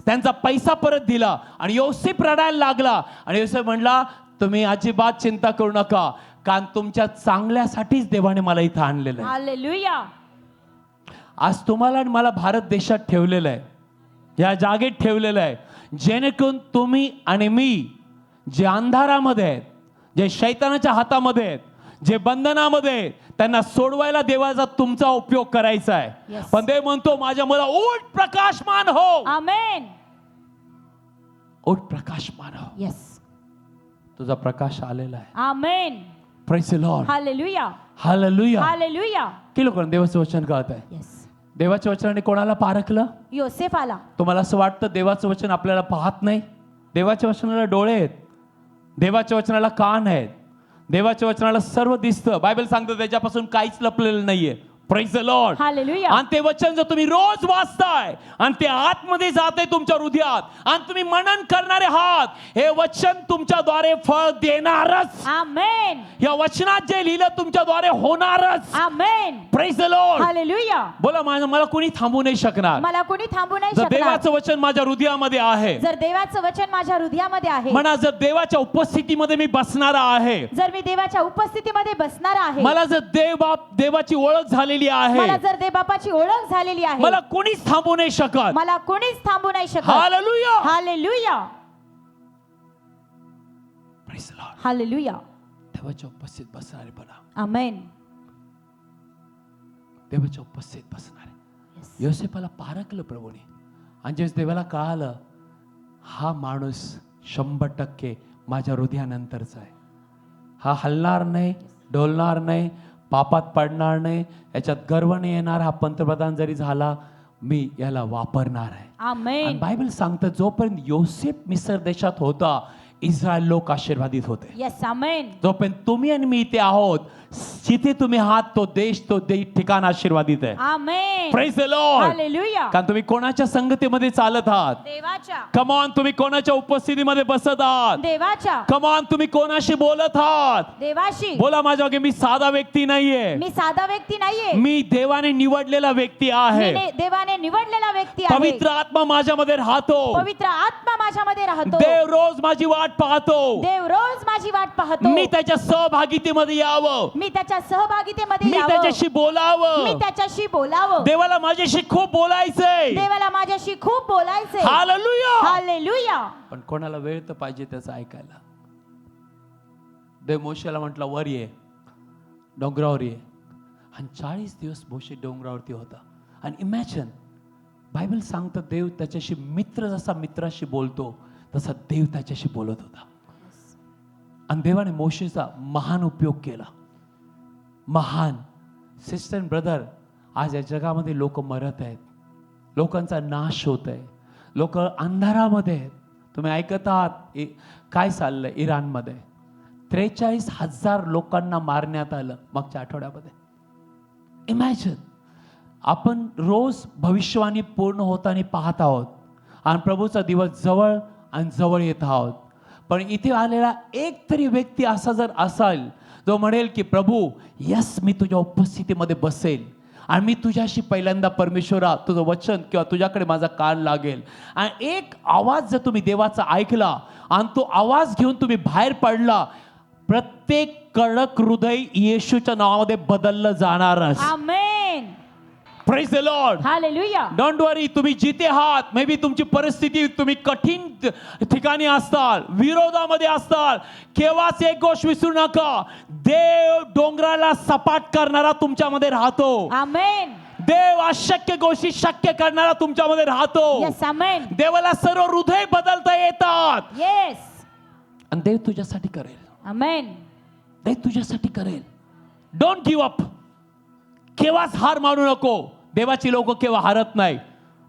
Speaker 1: त्यांचा पैसा परत दिला. आणि योसेफ रडायला लागला. आणि योसेफ म्हणला, तुम्ही अजिबात चिंता करू नका, कारण तुमच्या चांगल्यासाठीच देवाने मला इथं आणलेलं आहे.
Speaker 2: हालेलुया.
Speaker 1: आज तुम्हाला आणि मला भारत देशात ठेवलेलं आहे, या जागेत ठेवलेलं आहे, जेणेकरून तुम्ही आणि मी जे अंधारामध्ये आहेत, जे शैतानाच्या हातामध्ये आहेत, जे बंधनामध्ये आहेत, त्यांना सोडवायला देवाचा तुमचा उपयोग करायचा आहे.
Speaker 2: Yes.
Speaker 1: पण देव म्हणतो, माझ्या मुला उठ प्रकाशमान हो.
Speaker 2: आमेन.
Speaker 1: उठ प्रकाशमान हो.
Speaker 2: येस.
Speaker 1: तुझा प्रकाश आलेला आहे.
Speaker 2: Amen.
Speaker 1: Praise the Lord.
Speaker 2: Hallelujah.
Speaker 1: Hallelujah.
Speaker 2: Hallelujah.
Speaker 1: किती लोकांना देवाचं वचन कळत आहे?
Speaker 2: येस.
Speaker 1: देवाच्या वचनाने कोणाला पारखलं?
Speaker 2: योसेफाला.
Speaker 1: तुम्हाला असं वाटतं देवाचं वचन आपल्याला पाहत नाही? देवाच्या वचनाला डोळे आहेत, देवाच्या वचनाला कान आहेत, देवाच्या वचनाला सर्व दिसतं. बायबल सांगतं त्याच्यापासून काहीच लपलेलं नाहीये. Praise the Lord.
Speaker 2: हालेलुया.
Speaker 1: आणि ते वचन जर तुम्ही रोज वाचताय आणि ते आतमध्ये जाते तुमच्या हृदयात आणि तुम्ही मनन करणारे आहात, हे वचन तुमच्याद्वारे फळ देणारच.
Speaker 2: आमेन.
Speaker 1: या वचनात जे लिहिलं तुमच्याद्वारे होणारच.
Speaker 2: Amen.
Speaker 1: Praise the Lord.
Speaker 2: Hallelujah.
Speaker 1: बोला, मला कोणी थांबू नाही शकणार.
Speaker 2: मला कोणी थांबू नाही
Speaker 1: जर
Speaker 2: शकणार.
Speaker 1: देवाचं वचन माझ्या हृदयामध्ये आहे,
Speaker 2: जर देवाचं वचन माझ्या हृदयामध्ये आहे,
Speaker 1: म्हणा, जर देवाच्या उपस्थितीमध्ये मी बसणारा आहे,
Speaker 2: जर मी देवाच्या उपस्थितीमध्ये बसणार आहे,
Speaker 1: मला जर देवाची ओळख झालेली आहे,
Speaker 2: मला जर देवबापाची ओळख झालेली आहे,
Speaker 1: मला कोणीच थांबू नाही शकत.
Speaker 2: मला कोणीच थांबू नाही शकत.
Speaker 1: Hallelujah.
Speaker 2: Hallelujah.
Speaker 1: Praise the Lord.
Speaker 2: Hallelujah.
Speaker 1: देवाच्या उपस्थित बसणारे बना,
Speaker 2: आमेन.
Speaker 1: देवाच्या उपस्थित बसणारे.
Speaker 2: Yes.
Speaker 1: योसेफाला पारखलं प्रभूने, आणि जेव्हा देवाला कळालं, हा माणूस 100% माझ्या हृदयानंतरचा आहे, हा हलणार नाही, डोलणार नाही, पापात पडणार नाही, याच्यात गर्व नाही येणार, हा पंतप्रधान जरी झाला, मी याला वापरणार आहे.
Speaker 2: आमेन.
Speaker 1: आणि बायबल सांगतं, जोपर्यंत योसेफ मिस्र देशात होता, इस्रायल लोक आशीर्वादित होते.
Speaker 2: येस. आमेन.
Speaker 1: जोपर्यंत तुम्ही आणि मी इथे आहोत, जिथे तुम्ही आहात तो देश, ठिकाण आशीर्वादित आहे.
Speaker 2: Amen.
Speaker 1: Praise the Lord.
Speaker 2: Hallelujah.
Speaker 1: कारण तुम्ही कोणाच्या संगतीमध्ये चालत आहात?
Speaker 2: देवाच्या.
Speaker 1: Come on. तुम्ही कोणाच्या उपस्थितीमध्ये बसत आहात?
Speaker 2: देवाच्या.
Speaker 1: Come on. तुम्ही कोणाशी बोलत आहात?
Speaker 2: देवाशी.
Speaker 1: बोला माझ्या मागे, मी साधा व्यक्ती नाहीये,
Speaker 2: मी साधा व्यक्ती नाहीये,
Speaker 1: मी देवाने निवडलेला व्यक्ती आहे.
Speaker 2: मी देवाने निवडलेला व्यक्ती आहे.
Speaker 1: पवित्र आत्मा माझ्यामध्ये राहतो.
Speaker 2: पवित्र आत्मा माझ्यामध्ये राहतो.
Speaker 1: देव रोज माझी वाट पाहतो.
Speaker 2: देव रोज माझी वाट पाहतो.
Speaker 1: मी त्याच्या सहभागितेमध्ये यावं,
Speaker 2: मी त्याच्या सहभागितेमध्ये
Speaker 1: मी
Speaker 2: यावं,
Speaker 1: त्याच्याशी बोलावं.
Speaker 2: मी त्याच्याशी बोलावं.
Speaker 1: देवाला माझ्याशी खूप बोलायचंय.
Speaker 2: देवाला माझ्याशी खूप बोलायचे.
Speaker 1: हालेलुया.
Speaker 2: हालेलुया.
Speaker 1: पण कोणाला वेळ तर पाहिजे त्याचं ऐकायला. देव मोशेला म्हटलं, वर ये, डोंगरावर ये. आणि 40 दिवस मोशे डोंगरावरती होता. आणि इमॅजिन, बायबल सांगतं, देव त्याच्याशी मित्र जसा मित्राशी बोलतो तसा देव त्याच्याशी बोलत होता. आणि देवाने मोशेचा महान उपयोग केला. महान. सिस्टर अँड ब्रदर, आज या जगामध्ये लोक मरत आहेत, लोकांचा नाश होत आहे, लोक अंधारामध्ये आहेत. तुम्ही ऐकत आहात काय चाललंय इराणमध्ये? 43,000 लोकांना मारण्यात आलं मागच्या आठवड्यामध्ये. इमॅजिन. आपण रोज भविष्यवाणी पूर्ण होताना पाहत आहोत आणि प्रभूचा दिवस जवळ आणि जवळ येत आहोत. पण इथे आलेला एक तरी व्यक्ती असा जर असाल जो म्हणेल की प्रभू, यस, मी तुझ्या उपस्थितीमध्ये बसेल आणि मी तुझ्याशी पहिल्यांदा परमेश्वरा तुझं वचन किंवा तुझ्याकडे माझा कान लागेल. आणि एक आवाज जर तुम्ही देवाचा ऐकला आणि तो आवाज घेऊन तुम्ही बाहेर पडला, प्रत्येक कडक हृदय येशूच्या नावामध्ये बदललं जाणारच.
Speaker 2: Amen.
Speaker 1: Praise the Lord.
Speaker 2: Hallelujah.
Speaker 1: Don't worry. तुम्ही जिथे आहात, मे बी तुमची परिस्थिती, तुम्ही कठीण ठिकाणी असताल, विरोधामध्ये असताल, केव्हाच एक गोष्ट विसरू नका, देव डोंगराला सपाट करणारा तुमच्यामध्ये राहतो.
Speaker 2: आमेन.
Speaker 1: देव अशक्य गोष्टी शक्य करणारा तुमच्यामध्ये राहतो.
Speaker 2: येस. आमेन.
Speaker 1: देवाला सर्व हृदय बदलता येतात.
Speaker 2: येस.
Speaker 1: आणि देव तुझ्यासाठी करेल.
Speaker 2: आमेन.
Speaker 1: देव तुझ्यासाठी करेल. Don't give up. केव्हाच हार मानू नको. देवाची लोक केव्हा हारत नाही.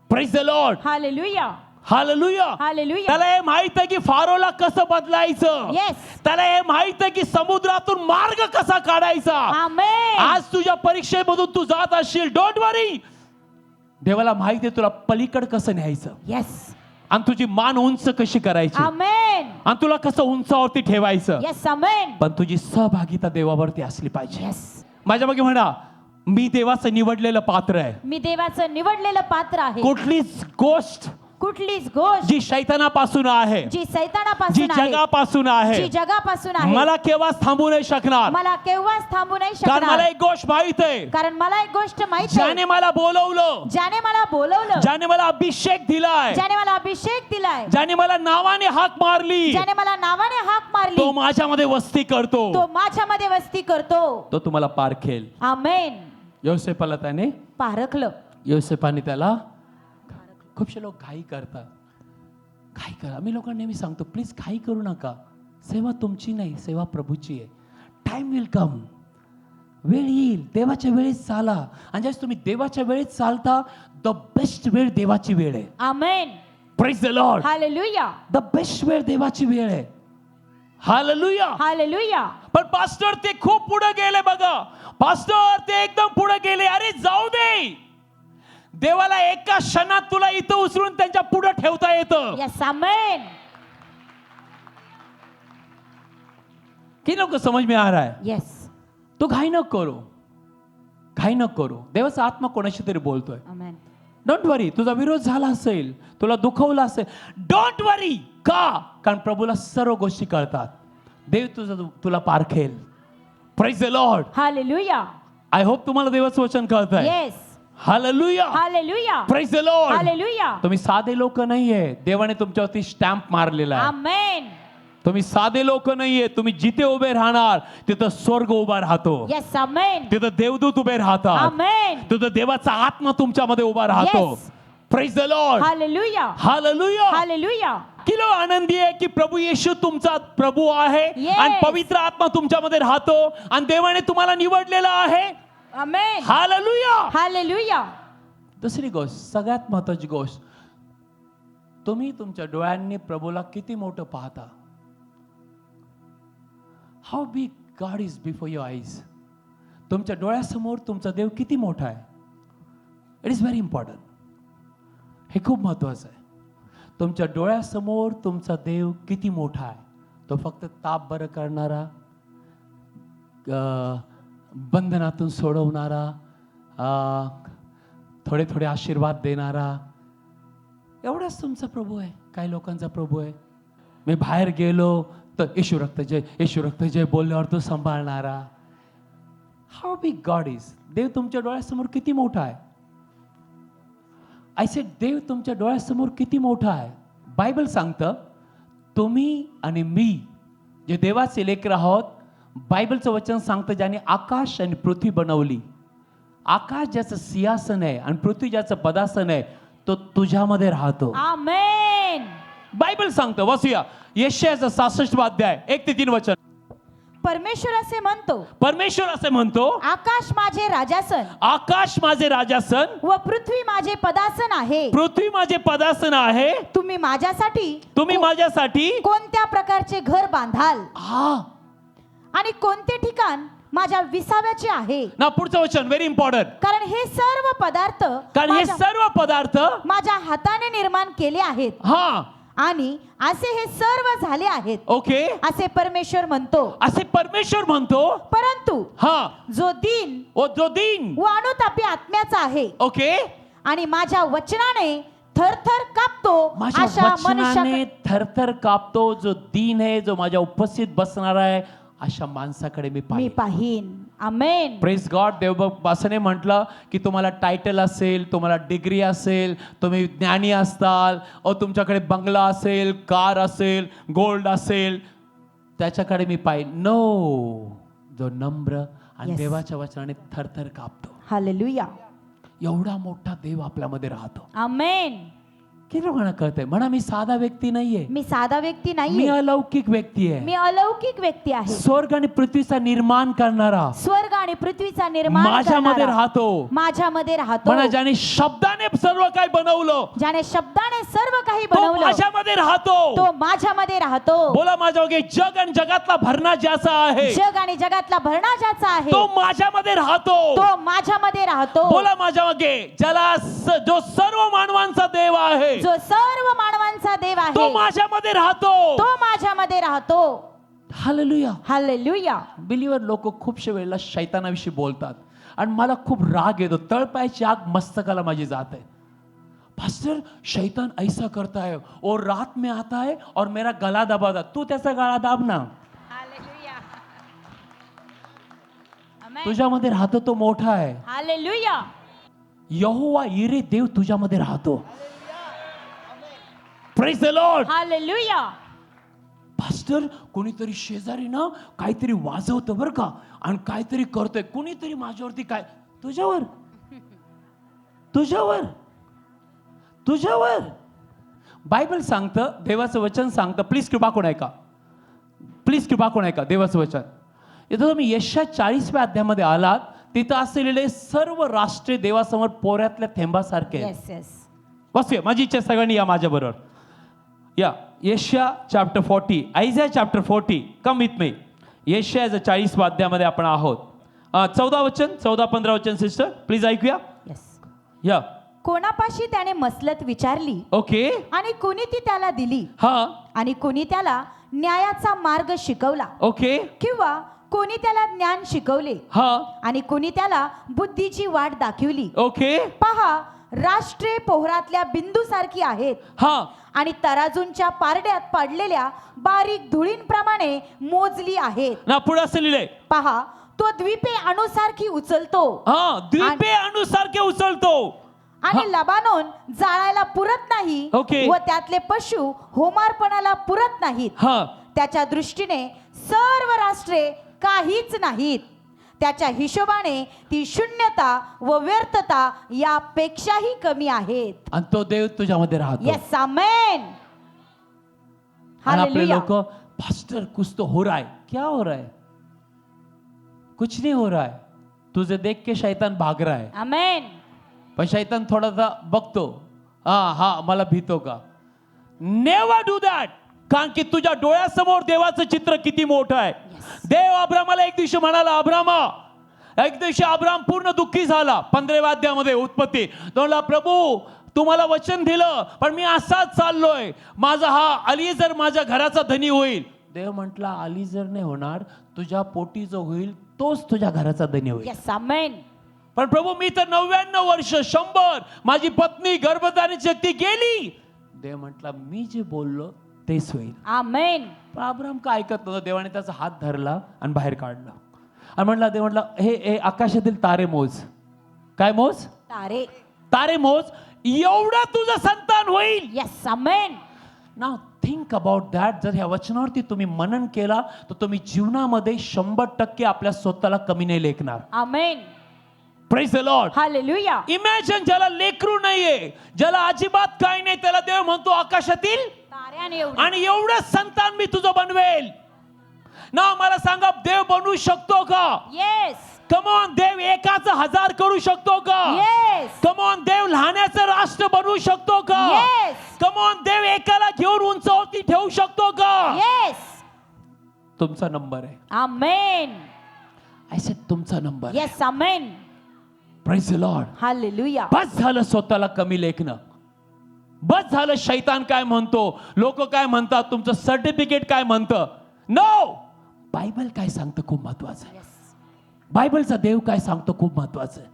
Speaker 1: Praise the Lord.
Speaker 2: Hallelujah.
Speaker 1: Hallelujah.
Speaker 2: Hallelujah.
Speaker 1: त्याला हे माहित आहे की फारोला कसं बदलायचं.
Speaker 2: येस.
Speaker 1: त्याला हे माहित आहे की समुद्रातून मार्ग कसा काढायचा.
Speaker 2: आमेन.
Speaker 1: आज तुझ्या परीक्षेमधून तू जात असशील, डोंट वरी. देवाला माहित आहे तुला पलीकड कसं न्यायचं.
Speaker 2: येस.
Speaker 1: आणि तुझी मान उंच कशी करायची
Speaker 2: आमेन.
Speaker 1: आणि तुला कसं उंचावरती ठेवायचं.
Speaker 2: येस आमेन.
Speaker 1: पण तुझी सहभागिता देवावरती असली पाहिजे.
Speaker 2: येस.
Speaker 1: माझ्या मागे म्हणा, मी देवाचं निवडलेलं पात्र आहे.
Speaker 2: मी देवाचं निवडलेलं पात्र आहे.
Speaker 1: कुठलीच गोष्ट
Speaker 2: कुठलीच गोष्ट
Speaker 1: जी शैतानापासून आहे,
Speaker 2: जी
Speaker 1: जी
Speaker 2: सैतानापासून आहे,
Speaker 1: जगापासून
Speaker 2: जी
Speaker 1: आहे,
Speaker 2: जगापासून आहे,
Speaker 1: मला केव्हाच थांबू नाही शकणार.
Speaker 2: मला केव्हाच थांबू नाही
Speaker 1: कारण मला
Speaker 2: शकणार.
Speaker 1: एक गोष्ट माहित आहे,
Speaker 2: कारण मला एक गोष्ट माहित
Speaker 1: ज्याने
Speaker 2: आहे,
Speaker 1: मला बोलवलं,
Speaker 2: ज्याने मला बोलवलं,
Speaker 1: ज्याने मला अभिषेक दिलाय,
Speaker 2: ज्याने मला अभिषेक दिलाय,
Speaker 1: ज्याने मला नावाने हाक मारली,
Speaker 2: ज्याने मला नावाने हाक मारली,
Speaker 1: तो माझ्यामध्ये वस्ती करतो.
Speaker 2: तो माझ्यामध्ये वस्ती करतो.
Speaker 1: तो तुम्हाला पारखेल.
Speaker 2: आमेन.
Speaker 1: योसेफाला त्याने
Speaker 2: पारखलं.
Speaker 1: योसेफाने त्याला, खूपशे लोक घाई करतात. घाई करा. आम्ही लोकांना नेहमी सांगतो, प्लीज घाई करू नका. सेवा तुमची नाही, सेवा प्रभूची आहे. Time will come. वेळ येईल. देवाच्या वेळेत चाला. आणि ज्यावेळेस तुम्ही देवाच्या वेळेत चालता, द बेस्ट वेळ देवाची वेळ आहे.
Speaker 2: Amen.
Speaker 1: Praise the Lord.
Speaker 2: Hallelujah.
Speaker 1: The best वेळ देवाची वेळ आहे. हालेलुया.
Speaker 2: हालेलुया.
Speaker 1: पण पास्टर ते खूप पुढे गेले बघा. पास्टर ते एकदम पुढे गेले. अरे जाऊ दे. देवाला एका क्षणात तुला इथं उचलून त्यांच्या पुढे ठेवता येतं.
Speaker 2: Yes amen.
Speaker 1: किती लोक समज में आ रहा है.
Speaker 2: यस.
Speaker 1: तू घाई न करो. घाई न करो. देवाचा आत्मा कोणाशी तरी बोलतोय.
Speaker 2: आमेन.
Speaker 1: डोंट वरी. तुझा विरोध झाला असेल, तुला दुखवला असेल, डोंट वरी. का? कारण प्रभूला सर्व गोष्टी कळतात. देव तुला पारखेल. Praise the Lord.
Speaker 2: Hallelujah.
Speaker 1: I hope तुम्हाला देवाचं वचन कळतंय.
Speaker 2: Yes.
Speaker 1: Hallelujah.
Speaker 2: Hallelujah.
Speaker 1: Praise the Lord.
Speaker 2: Hallelujah.
Speaker 1: तुम्ही साधे लोक नाहीये. देवाने तुमच्यावरती स्टॅम्प मारलेला आहे.
Speaker 2: आमेन.
Speaker 1: तुम्ही साधे लोक नाहीये. तुम्ही जिथे उभे राहणार तिथं स्वर्ग उभा राहतो.
Speaker 2: Yes amen.
Speaker 1: तिथं देवदूत उभे राहतात.
Speaker 2: आमेन.
Speaker 1: तिथं देवाचा आत्मा तुमच्यामध्ये उभा राहतो.
Speaker 2: Yes.
Speaker 1: Praise the Lord.
Speaker 2: Hallelujah.
Speaker 1: Hallelujah.
Speaker 2: Hallelujah.
Speaker 1: Kilo आनंदी आहे की प्रभू येशू तुमचा प्रभू आहे.
Speaker 2: Yes.
Speaker 1: आणि पवित्र आत्मा तुमच्यामध्ये राहतो आणि देवाने तुम्हाला निवडलेला आहे.
Speaker 2: आमेन.
Speaker 1: हालेलुया.
Speaker 2: हालेलुया.
Speaker 1: दुसरी गोष्ट, सगळ्यात महत्वाची गोष्ट, तुम्ही तुमच्या डोळ्यांनी प्रभूला किती मोठं पाहता. How big God is before your eyes. तुमच्या डोळ्यासमोर तुमचा देव किती मोठा आहे. It is very important. हे खूप महत्वाचं आहे. तुमच्या डोळ्यासमोर तुमचा देव किती मोठा आहे. तो फक्त ताप बरं करणारा, बंधनातून सोडवणारा, थोडे थोडे आशीर्वाद देणारा, एवढाच तुमचा प्रभू आहे. काही लोकांचा प्रभू आहे, मी बाहेर गेलो तर येशू रक्त जय, येशू रक्त जय बोलल्यावर तो सांभाळणारा. How big God is. देव तुमच्या डोळ्यासमोर किती मोठा आहे. आय सेड देव तुमच्या डोळ्यासमोर किती मोठा आहे. बायबल सांगतं, तुम्ही आणि मी जे देवाचे लेकर आहोत, बायबलचं वचन सांगतं, ज्याने आकाश आणि पृथ्वी बनवली. आकाश ज्याचं सिंहासन आहे आणि पृथ्वी ज्याचं पदासन आहे, तो तुझ्यामध्ये राहतो.
Speaker 2: आमेन.
Speaker 1: बायबल सांगतं, वाचूया यशायाचा 66 अध्याय 1 ते 3 वचन.
Speaker 2: परमेश्वर असे म्हणतो,
Speaker 1: परमेश्वर असे म्हणतो,
Speaker 2: आकाश माझे राजासन
Speaker 1: आकाश माझे राजासन
Speaker 2: व पृथ्वी माझे पदासन आहे.
Speaker 1: पृथ्वी माझे पदासन आहे.
Speaker 2: तुम्ही
Speaker 1: तुम्ही माझ्यासाठी
Speaker 2: कोणत्या प्रकारचे घर बांधाल
Speaker 1: हा
Speaker 2: आणि कोणते ठिकाण माझ्या विसाव्याचे आहे.
Speaker 1: ना पुढचं वचन व्हेरी इम्पॉर्टंट.
Speaker 2: कारण हे सर्व पदार्थ माझ्या हाताने निर्माण केले आहेत.
Speaker 1: हा.
Speaker 2: आणि असे हे सर्व झाले आहेत.
Speaker 1: ओके.
Speaker 2: असे परमेश्वर म्हणतो.
Speaker 1: असे परमेश्वर म्हणतो.
Speaker 2: परंतु
Speaker 1: हा
Speaker 2: जो दीन
Speaker 1: व
Speaker 2: अनुतापी आत्म्याचा आहे
Speaker 1: ओके
Speaker 2: आणि माझ्या वचनाने थरथर कापतो,
Speaker 1: माझ्या
Speaker 2: अशा
Speaker 1: वचनाने थरथर कापतो, जो दीन आहे, जो माझ्या उपस्थित बसणार आहे, अशा माणसाकडे मी
Speaker 2: पाहीन. आमेन.
Speaker 1: Praise God. देवबासने म्हटलं की तुम्हाला टायटल असेल, तुम्हाला डिग्री असेल, तुम्ही ज्ञानी असताल, तुमच्याकडे बंगला असेल, कार असेल, गोल्ड असेल, त्याच्याकडे मी पाहिन. नो, जो नम्र आणि
Speaker 2: Yes.
Speaker 1: देवाच्या वचनाने थरथर कापतो.
Speaker 2: हालेलुया.
Speaker 1: एवढा मोठा देव आपल्यामध्ये राहतो.
Speaker 2: आमेन.
Speaker 1: किती लोकांना कळतंय. म्हणा, मी साधा व्यक्ती नाहीये.
Speaker 2: मी साधा व्यक्ती
Speaker 1: मी
Speaker 2: नाहीये.
Speaker 1: अलौकिक व्यक्ती आहे.
Speaker 2: मी अलौकिक व्यक्ती आहे.
Speaker 1: स्वर्ग आणि पृथ्वीचा निर्माण करणारा,
Speaker 2: स्वर्ग आणि पृथ्वीचा निर्माण
Speaker 1: माझ्यामध्ये राहतो.
Speaker 2: माझ्यामध्ये राहतो.
Speaker 1: म्हणा, ज्याने शब्दाने सर्व काही बनवलं,
Speaker 2: ज्याने शब्दाने सर्व काही
Speaker 1: तो
Speaker 2: बनवलं,
Speaker 1: माझ्यामध्ये राहतो.
Speaker 2: तो माझ्यामध्ये राहतो.
Speaker 1: बोला माझ्या मागे, जग आणि जगातला भरणा ज्याचा आहे,
Speaker 2: जग आणि जगातला भरणा ज्याचा आहे,
Speaker 1: तो माझ्यामध्ये राहतो.
Speaker 2: तो माझ्यामध्ये राहतो.
Speaker 1: बोला माझ्या मागे, ज्याला जो सर्व मानवांचा देव आहे,
Speaker 2: जो सर्व मानवांचा देव
Speaker 1: तो
Speaker 2: आहे
Speaker 1: माझ्यामध्ये राहतो.
Speaker 2: तो माझ्यामध्ये राहतो.
Speaker 1: हालेलुया.
Speaker 2: हालेलुया.
Speaker 1: बिलीवर लोक खूपशे वेळेला शैतानाविषयी बोलतात आणि मला खूप राग येतो. तळपायाची आग मस्तकाला माझी जात आहे. पास्टर शैतान ऐसा करता है और रात में आता है और मेरा गला दबाता. तू त्याचा गळा दाब ना.
Speaker 2: हालेलुया. आमेन.
Speaker 1: तुझ्यामध्ये राहतो तो मोठा आहे.
Speaker 2: हालेलुया.
Speaker 1: यहोवा यिरे देव तुझ्यामध्ये राहतो. Praise the Lord.
Speaker 2: Hallelujah.
Speaker 1: Pastor कोणीतरी शेजारी ना काहीतरी वाजवतं बरं का आणि काहीतरी करतोय. कोणीतरी माझ्यावरती काय तुझ्यावर तुझ्यावर तुझ्यावर बायबल सांगतं, देवाचं वचन सांगतं. प्लीज कृपा कोण ऐका. प्लीज कृपा कोण ऐका देवाचं वचन. इथं तुम्ही यशया 40व्या अध्यायामध्ये आलात, तिथं असलेले सर्व राष्ट्रे देवासमोर पोऱ्यातल्या थेंबासारखे आहेत.
Speaker 2: Yes yes.
Speaker 1: बसूया. माझी इच्छा सगळ्यांनी या माझ्या बरोबर या. यशया chapter 40, Isaiah chapter 40. Come with me. यशयाच्या 40व्या अध्यायामध्ये आपण आहोत. 14 वचन, 14-15 वचन सिस्टर प्लीज ऐकूया.
Speaker 2: येस.
Speaker 1: या.
Speaker 2: कोणापाशी त्याने मसलत विचारली
Speaker 1: ओके.
Speaker 2: आणि कोणी ती त्याला दिली
Speaker 1: हा.
Speaker 2: आणि कोणी त्याला न्यायाचा मार्ग शिकवला
Speaker 1: ओके.
Speaker 2: किंवा कोणी त्याला ज्ञान शिकवले
Speaker 1: हा.
Speaker 2: आणि कोणी त्याला बुद्धीची वाट दाखवली.
Speaker 1: ओके.
Speaker 2: पहा, राष्ट्रे पोहरातल्या बिंदूसारखी आहेत
Speaker 1: हा.
Speaker 2: आणि तराजूंच्या पारड्यात पडलेल्या बारीक धुळींप्रमाणे मोजली आहेत.
Speaker 1: ना पुढे असं लिहिलंय.
Speaker 2: पहा, तो द्वीपे अणुसारखी उचलतो
Speaker 1: हा. द्वीपे अणुसारखे उचलतो
Speaker 2: आणि लबानोन जाळायला पुरत नाही
Speaker 1: ओके.
Speaker 2: व त्यातले पशु होमार्पणाला पुरत नाहीत.
Speaker 1: हा.
Speaker 2: त्याच्या दृष्टीने सर्व राष्ट्रे काहीच नाहीत. त्याच्या हिशोबाने ती शून्यता व व्यर्थता यापेक्षाही कमी आहेत.
Speaker 1: आणि तो देव तुझ्यामध्ये राहतो.
Speaker 2: येस. आमेन.
Speaker 1: आणि आपले
Speaker 2: हालेलुया.
Speaker 1: लोक पास्टर कुछ तो हो रहा है. क्या हो रहा है? कुछ नहीं हो रहा है. तुझे देख के शैतान भाग रहा है.
Speaker 2: आमेन.
Speaker 1: पण शैतान थोडासा बघतो. हा मला भीतो का. Never do that. कारण की तुझ्या डोळ्यासमोर देवाचं चित्र किती मोठं आहे. देव अब्रामाला एक दिवशी म्हणाला, अब्रामा. एक दिवशी अब्राम पूर्ण दुःखी झाला. 15व्या अध्यायामध्ये उत्पत्ती. तो म्हणला, प्रभू तुम्हाला वचन दिलं पण मी असाच चाललोय. माझा हा अलीजर माझ्या घराचा धनी होईल. देव म्हटला, अलीजर नाही होणार, तुझ्या पोटी जो होईल तोच तुझ्या घराचा धनी होईल.
Speaker 2: येस. आमेन.
Speaker 1: पण प्रभू मी तर 99 वर्ष 100 माझी पत्नी गर्भधारणाची शक्ती गेली. देव म्हटला, मी जे बोललो तेच होईल.
Speaker 2: आमेन.
Speaker 1: पण अब्राम काय ऐकत नव्हता. देवाने त्याचा हात धरला आणि बाहेर काढला आणि म्हटला, देव म्हटला, हे आकाशातील तारे मोज. काय मोज?
Speaker 2: तारे.
Speaker 1: तारे मोज. एवढं तुझं संतान होईल.
Speaker 2: Yes. Amen.
Speaker 1: Now think about that. जर ह्या वचनावरती तुम्ही मनन केला तर तुम्ही जीवनामध्ये 100% आपल्या स्वतःला कमी नाही लेखणार.
Speaker 2: Amen.
Speaker 1: Praise the Lord.
Speaker 2: Hallelujah.
Speaker 1: Imagine ज्याला लेकरू नाहीये, ज्याला अजिबात काही नाही, त्याला देव म्हणतो आकाशातील
Speaker 2: ताऱ्याने एवढे.
Speaker 1: आणि एवढं संतान मी तुझं बनवेल ना. मला सांगा, देव बनवू शकतो का?
Speaker 2: येस.
Speaker 1: Come on. देव एकाच 1000 करू शकतो का?
Speaker 2: येस.
Speaker 1: Come on. देव लहानाचं राष्ट्र बनवू शकतो का?
Speaker 2: येस.
Speaker 1: Come on. देव एकाला घेऊन उंचावरती ठेवू शकतो का?
Speaker 2: येस.
Speaker 1: तुमचा नंबर आहे.
Speaker 2: आमेन.
Speaker 1: आय सेड तुमचा number.
Speaker 2: Yes. Amen.
Speaker 1: Praise the Lord.
Speaker 2: Hallelujah.
Speaker 1: बस झालं स्वतःला कमी लेखणं. बस झालं शैतान काय म्हणतो, लोक काय म्हणतात, तुमचं सर्टिफिकेट काय म्हणतं. नो. बायबल काय सांगतं खूप महत्वाचं आहे. बायबलचा देव काय सांगतो खूप महत्वाचं आहे.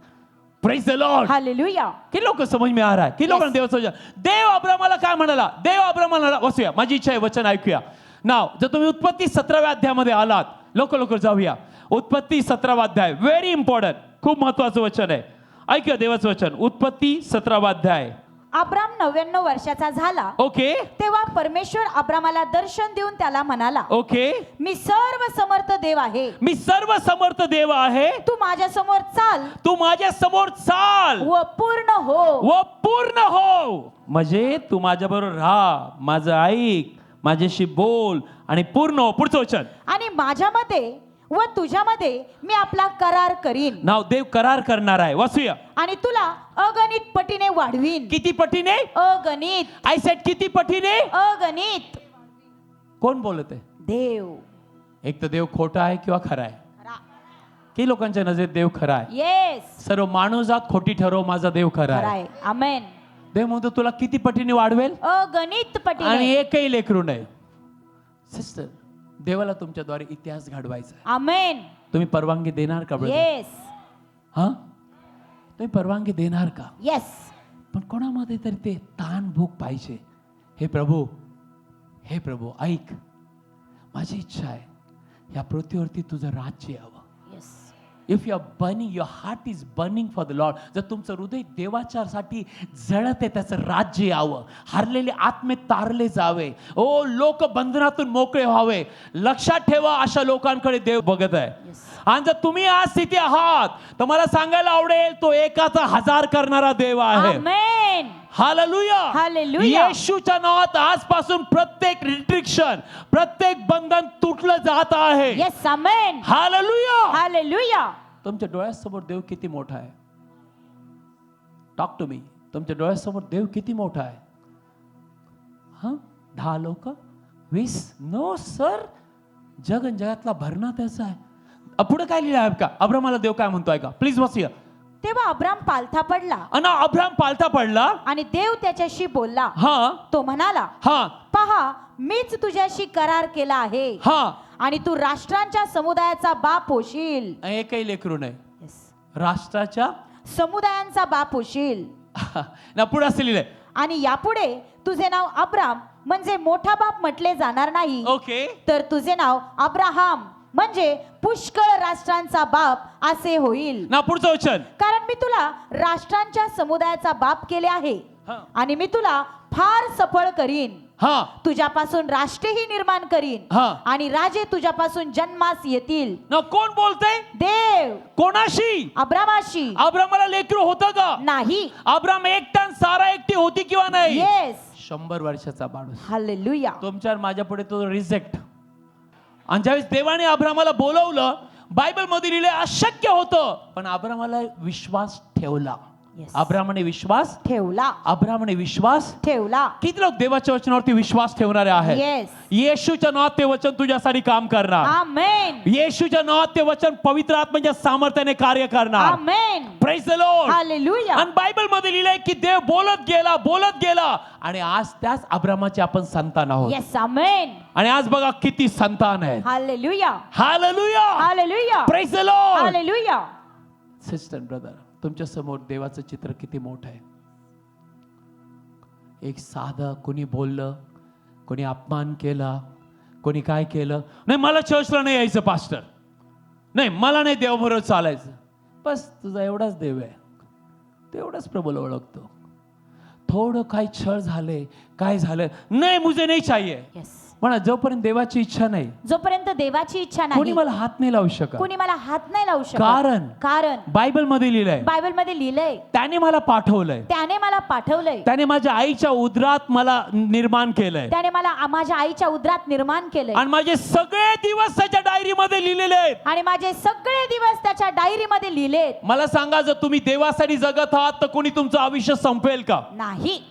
Speaker 1: Praise the Lord.
Speaker 2: हालेलुया.
Speaker 1: कि लोक समज में आ रहा है की लोकांना देव समज. देव अब्रामाला काय म्हणाला. देव अब्रामाला बसूया. माझी इच्छा आहे वचन ऐकूया. नाव जर तुम्ही उत्पत्ती 17व्या अध्यायामध्ये आलात, लोक जाऊया. उत्पत्ती 17वा अध्याय. Very important. खूप महत्वाचं वचन आहे. ऐकूया देवाचं वचन. उत्पत्ती 17वा अध्याय.
Speaker 2: अब्राम 99 वर्षाचा झाला.
Speaker 1: ओके.
Speaker 2: तेव्हा परमेश्वर अब्रामाला दर्शन देऊन त्याला म्हणाला,
Speaker 1: ओके.
Speaker 2: मी सर्व समर्थ देव आहे.
Speaker 1: मी सर्व समर्थ देव आहे.
Speaker 2: तू माझ्या समोर चाल
Speaker 1: तू माझ्या समोर चाल
Speaker 2: व पूर्ण हो.
Speaker 1: व पूर्ण हो. म्हणजे तू माझ्या बरोबर राहा, माझं ऐक, माझ्याशी बोल आणि पूर्ण हो. पुढचं वचन.
Speaker 2: आणि माझ्यामध्ये व तुझ्यामध्ये मी आपला करार करीन.
Speaker 1: नाव देव करार करणार आहे. वाचूया.
Speaker 2: आणि तुला अगणित पटीने वाढवीन.
Speaker 1: किती पटीने?
Speaker 2: अगणित.
Speaker 1: आय सेड किती पटीने?
Speaker 2: अगणित.
Speaker 1: कोण बोलत आहे?
Speaker 2: देव.
Speaker 1: एक तर देव खोटा आहे किंवा खरा आहे. की लोकांच्या नजरेत देव खरा आहे.
Speaker 2: येस.
Speaker 1: सर्व मानवजात खोटी ठरव, माझा देव खरा आहे.
Speaker 2: आमेन.
Speaker 1: देव म्हणतो तुला किती पटीने वाढवेल
Speaker 2: अगणित
Speaker 1: आणि
Speaker 2: पटीने.
Speaker 1: एकही लेकरू नाही. सिस्टर, देवाला तुमच्याद्वारे इतिहास घडवायचा आहे.
Speaker 2: आमेन.
Speaker 1: तुम्ही परवानगी देणार का ब्रदर?
Speaker 2: येस.
Speaker 1: हा, तुम्ही परवानगी देणार का?
Speaker 2: येस.
Speaker 1: पण कोणामध्ये तरी ते ताण भूक पाहिजे. हे प्रभू, हे प्रभू ऐक, माझी इच्छा आहे या पृथ्वीवरती तुझं राज्य यावं.
Speaker 2: Yes.
Speaker 1: If you are burning, your heart is burning for the Lord, जर तुमचं हृदय देवाच्यासाठी जळत आहे, त्याचं राज्य यावं, हरलेले आत्मे तारले जावे, ओ लोक बंधनातून मोकळे व्हावे. लक्षात ठेवा, अशा लोकांकडे देव बघत आहे.
Speaker 2: Yes.
Speaker 1: आणि जर तुम्ही आज तिथे आहात तर मला सांगायला आवडेल, तो एकाचा 1000 करणारा देव आहे.
Speaker 2: आमेन.
Speaker 1: हालेलुया.
Speaker 2: हालेलुया.
Speaker 1: येशूच्या नावात आजपासून प्रत्येक रिस्ट्रिक्शन, प्रत्येक बंधन तुटलं जात आहे.
Speaker 2: येस. आमेन.
Speaker 1: हालेलुया.
Speaker 2: हालेलुया.
Speaker 1: तुमच्या डोळ्यासमोर देव किती मोठा आहे. Talk to me. तुमच्या डोळ्यासमोर देव किती मोठा आहे. हा, 10 लोक, 20? नो सर, जग आणि जगातला भरणा त्याचा आहे. पुढे काय लिहिलं आहे का? अब्रामाला देव काय म्हणतोय का? प्लीज वाचूया.
Speaker 2: तेव्हा अब्राम पालथा पडला
Speaker 1: आणि अब्राम पालथा पडला
Speaker 2: आणि देव त्याच्याशी बोलला.
Speaker 1: हा
Speaker 2: तो म्हणाला,
Speaker 1: हा
Speaker 2: पहा मीच तुझ्याशी करार केला आहे
Speaker 1: हा.
Speaker 2: आणि तू राष्ट्रांच्या समुदायाचा बाप होशील.
Speaker 1: एकही लेकरू नाही.
Speaker 2: Yes.
Speaker 1: राष्ट्राच्या
Speaker 2: समुदायांचा बाप होशील.
Speaker 1: ना पुढे असं लिहिलंय.
Speaker 2: आणि यापुढे तुझे नाव अब्राम म्हणजे मोठा बाप म्हटले जाणार नाही,
Speaker 1: ओके.
Speaker 2: तर तुझे नाव अब्राहाम म्हणजे पुष्कळ राष्ट्रांचा बाप असे होईल.
Speaker 1: ना पुढचं वचन.
Speaker 2: कारण मी तुला राष्ट्रांच्या समुदायाचा बाप केले आहे
Speaker 1: हा.
Speaker 2: आणि मी तुला फार सफळ करीन.
Speaker 1: हा
Speaker 2: तुझ्यापासून राष्ट्रेही निर्माण करीन
Speaker 1: हा.
Speaker 2: आणि राजे तुझ्यापासून जन्मास येतील.
Speaker 1: ना कोण बोलतंय?
Speaker 2: देव
Speaker 1: कोणाशी?
Speaker 2: अब्रामाशी.
Speaker 1: अब्रामाला लेकरू होतं का?
Speaker 2: नाही.
Speaker 1: अब्राम एकटा आणि सारा एकटी होती किंवा नाही?
Speaker 2: येस.
Speaker 1: 100 वर्षाचा माणूस.
Speaker 2: हालेलुया.
Speaker 1: तुमच्या आणि माझ्या पुढे तो रिजेक्ट. आणि ज्यावेळेस देवाने अब्रामाला बोलवलं, बायबल मध्ये लिहिले अशक्य होतं, पण अब्रामाला विश्वास ठेवला.
Speaker 2: Yes.
Speaker 1: अब्रामाने विश्वास
Speaker 2: ठेवला.
Speaker 1: अब्रामाने विश्वास
Speaker 2: ठेवला.
Speaker 1: किती लोक देवाच्या वचनावरती विश्वास ठेवणारे आहेत?
Speaker 2: येस.
Speaker 1: येशूच्या नावात ते वचन तुझ्यासाठी काम करणार.
Speaker 2: आमेन.
Speaker 1: येशूच्या नावात ते वचन पवित्र आत्म्याच्या सामर्थ्याने कार्य करणार.
Speaker 2: Amen.
Speaker 1: Praise the Lord.
Speaker 2: Hallelujah.
Speaker 1: आणि बायबल मध्ये लिहिलंय की देव बोलत गेला आणि आज त्याच अब्रामाचे आपण संतान आहोत.
Speaker 2: येस. आमेन.
Speaker 1: आणि आज बघा किती संतान आहेत.
Speaker 2: Hallelujah.
Speaker 1: Hallelujah.
Speaker 2: Hallelujah.
Speaker 1: Praise the Lord.
Speaker 2: Hallelujah.
Speaker 1: Sister brother, तुमच्या समोर देवाचं चित्र किती मोठं आहे. एक साधं कोणी बोललं, कोणी अपमान केला, कोणी काय केलं, नाही मला चर्चला नाही यायचं पास्टर, नाही मला नाही देवाबरोबर चालायचं, बस तुझा एवढाच देव आहे, तेवढाच प्रभूला ओळखतो. थोडं काही छळ झाले, काय झालं, नाही मुझे नाही चाहिए.
Speaker 2: येस.
Speaker 1: म्हणा जोपर्यंत देवाची इच्छा नाही,
Speaker 2: जोपर्यंत देवाची इच्छा
Speaker 1: कोणी
Speaker 2: नाही,
Speaker 1: मला हात नाही लावू शकत.
Speaker 2: कोणी मला हात नाही लावू शकत.
Speaker 1: कारण बायबल मध्ये लिहिलंय,
Speaker 2: बायबल मध्ये लिहिलंय,
Speaker 1: त्याने मला पाठवलंय,
Speaker 2: त्याने मला पाठवलंय,
Speaker 1: त्याने माझ्या आईच्या उदरात मला निर्माण केलंय,
Speaker 2: त्याने मला माझ्या आईच्या उदरात निर्माण केलंय
Speaker 1: आणि माझे सगळे दिवस त्याच्या डायरी मध्ये लिहिलेले आहेत.
Speaker 2: आणि माझे सगळे दिवस त्याच्या डायरी मध्ये लिहिलेत.
Speaker 1: मला सांगा, जर तुम्ही देवासाठी जगत आहात तर कोणी तुमचं आयुष्य संपवेल का?
Speaker 2: नाही.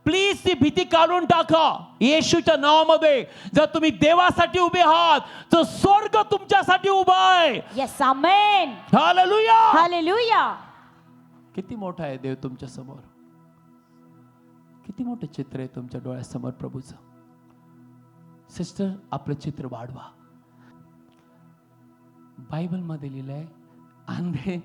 Speaker 1: प्लीज ती भीती काढून टाका. येशूच्या नावामध्ये जर तुम्ही देवासाठी उभे आहात तर स्वर्ग तुमच्यासाठी उभा आहे.
Speaker 2: येस. आमेन.
Speaker 1: हालेलुया.
Speaker 2: हालेलुया.
Speaker 1: किती मोठा आहे देव तुमच्या समोर. किती मोठं चित्र आहे तुमच्या डोळ्यासमोर प्रभूचं. सिस्टर, आपलं चित्र वाढवा. बायबल मध्ये लिहिलंय, आंधळे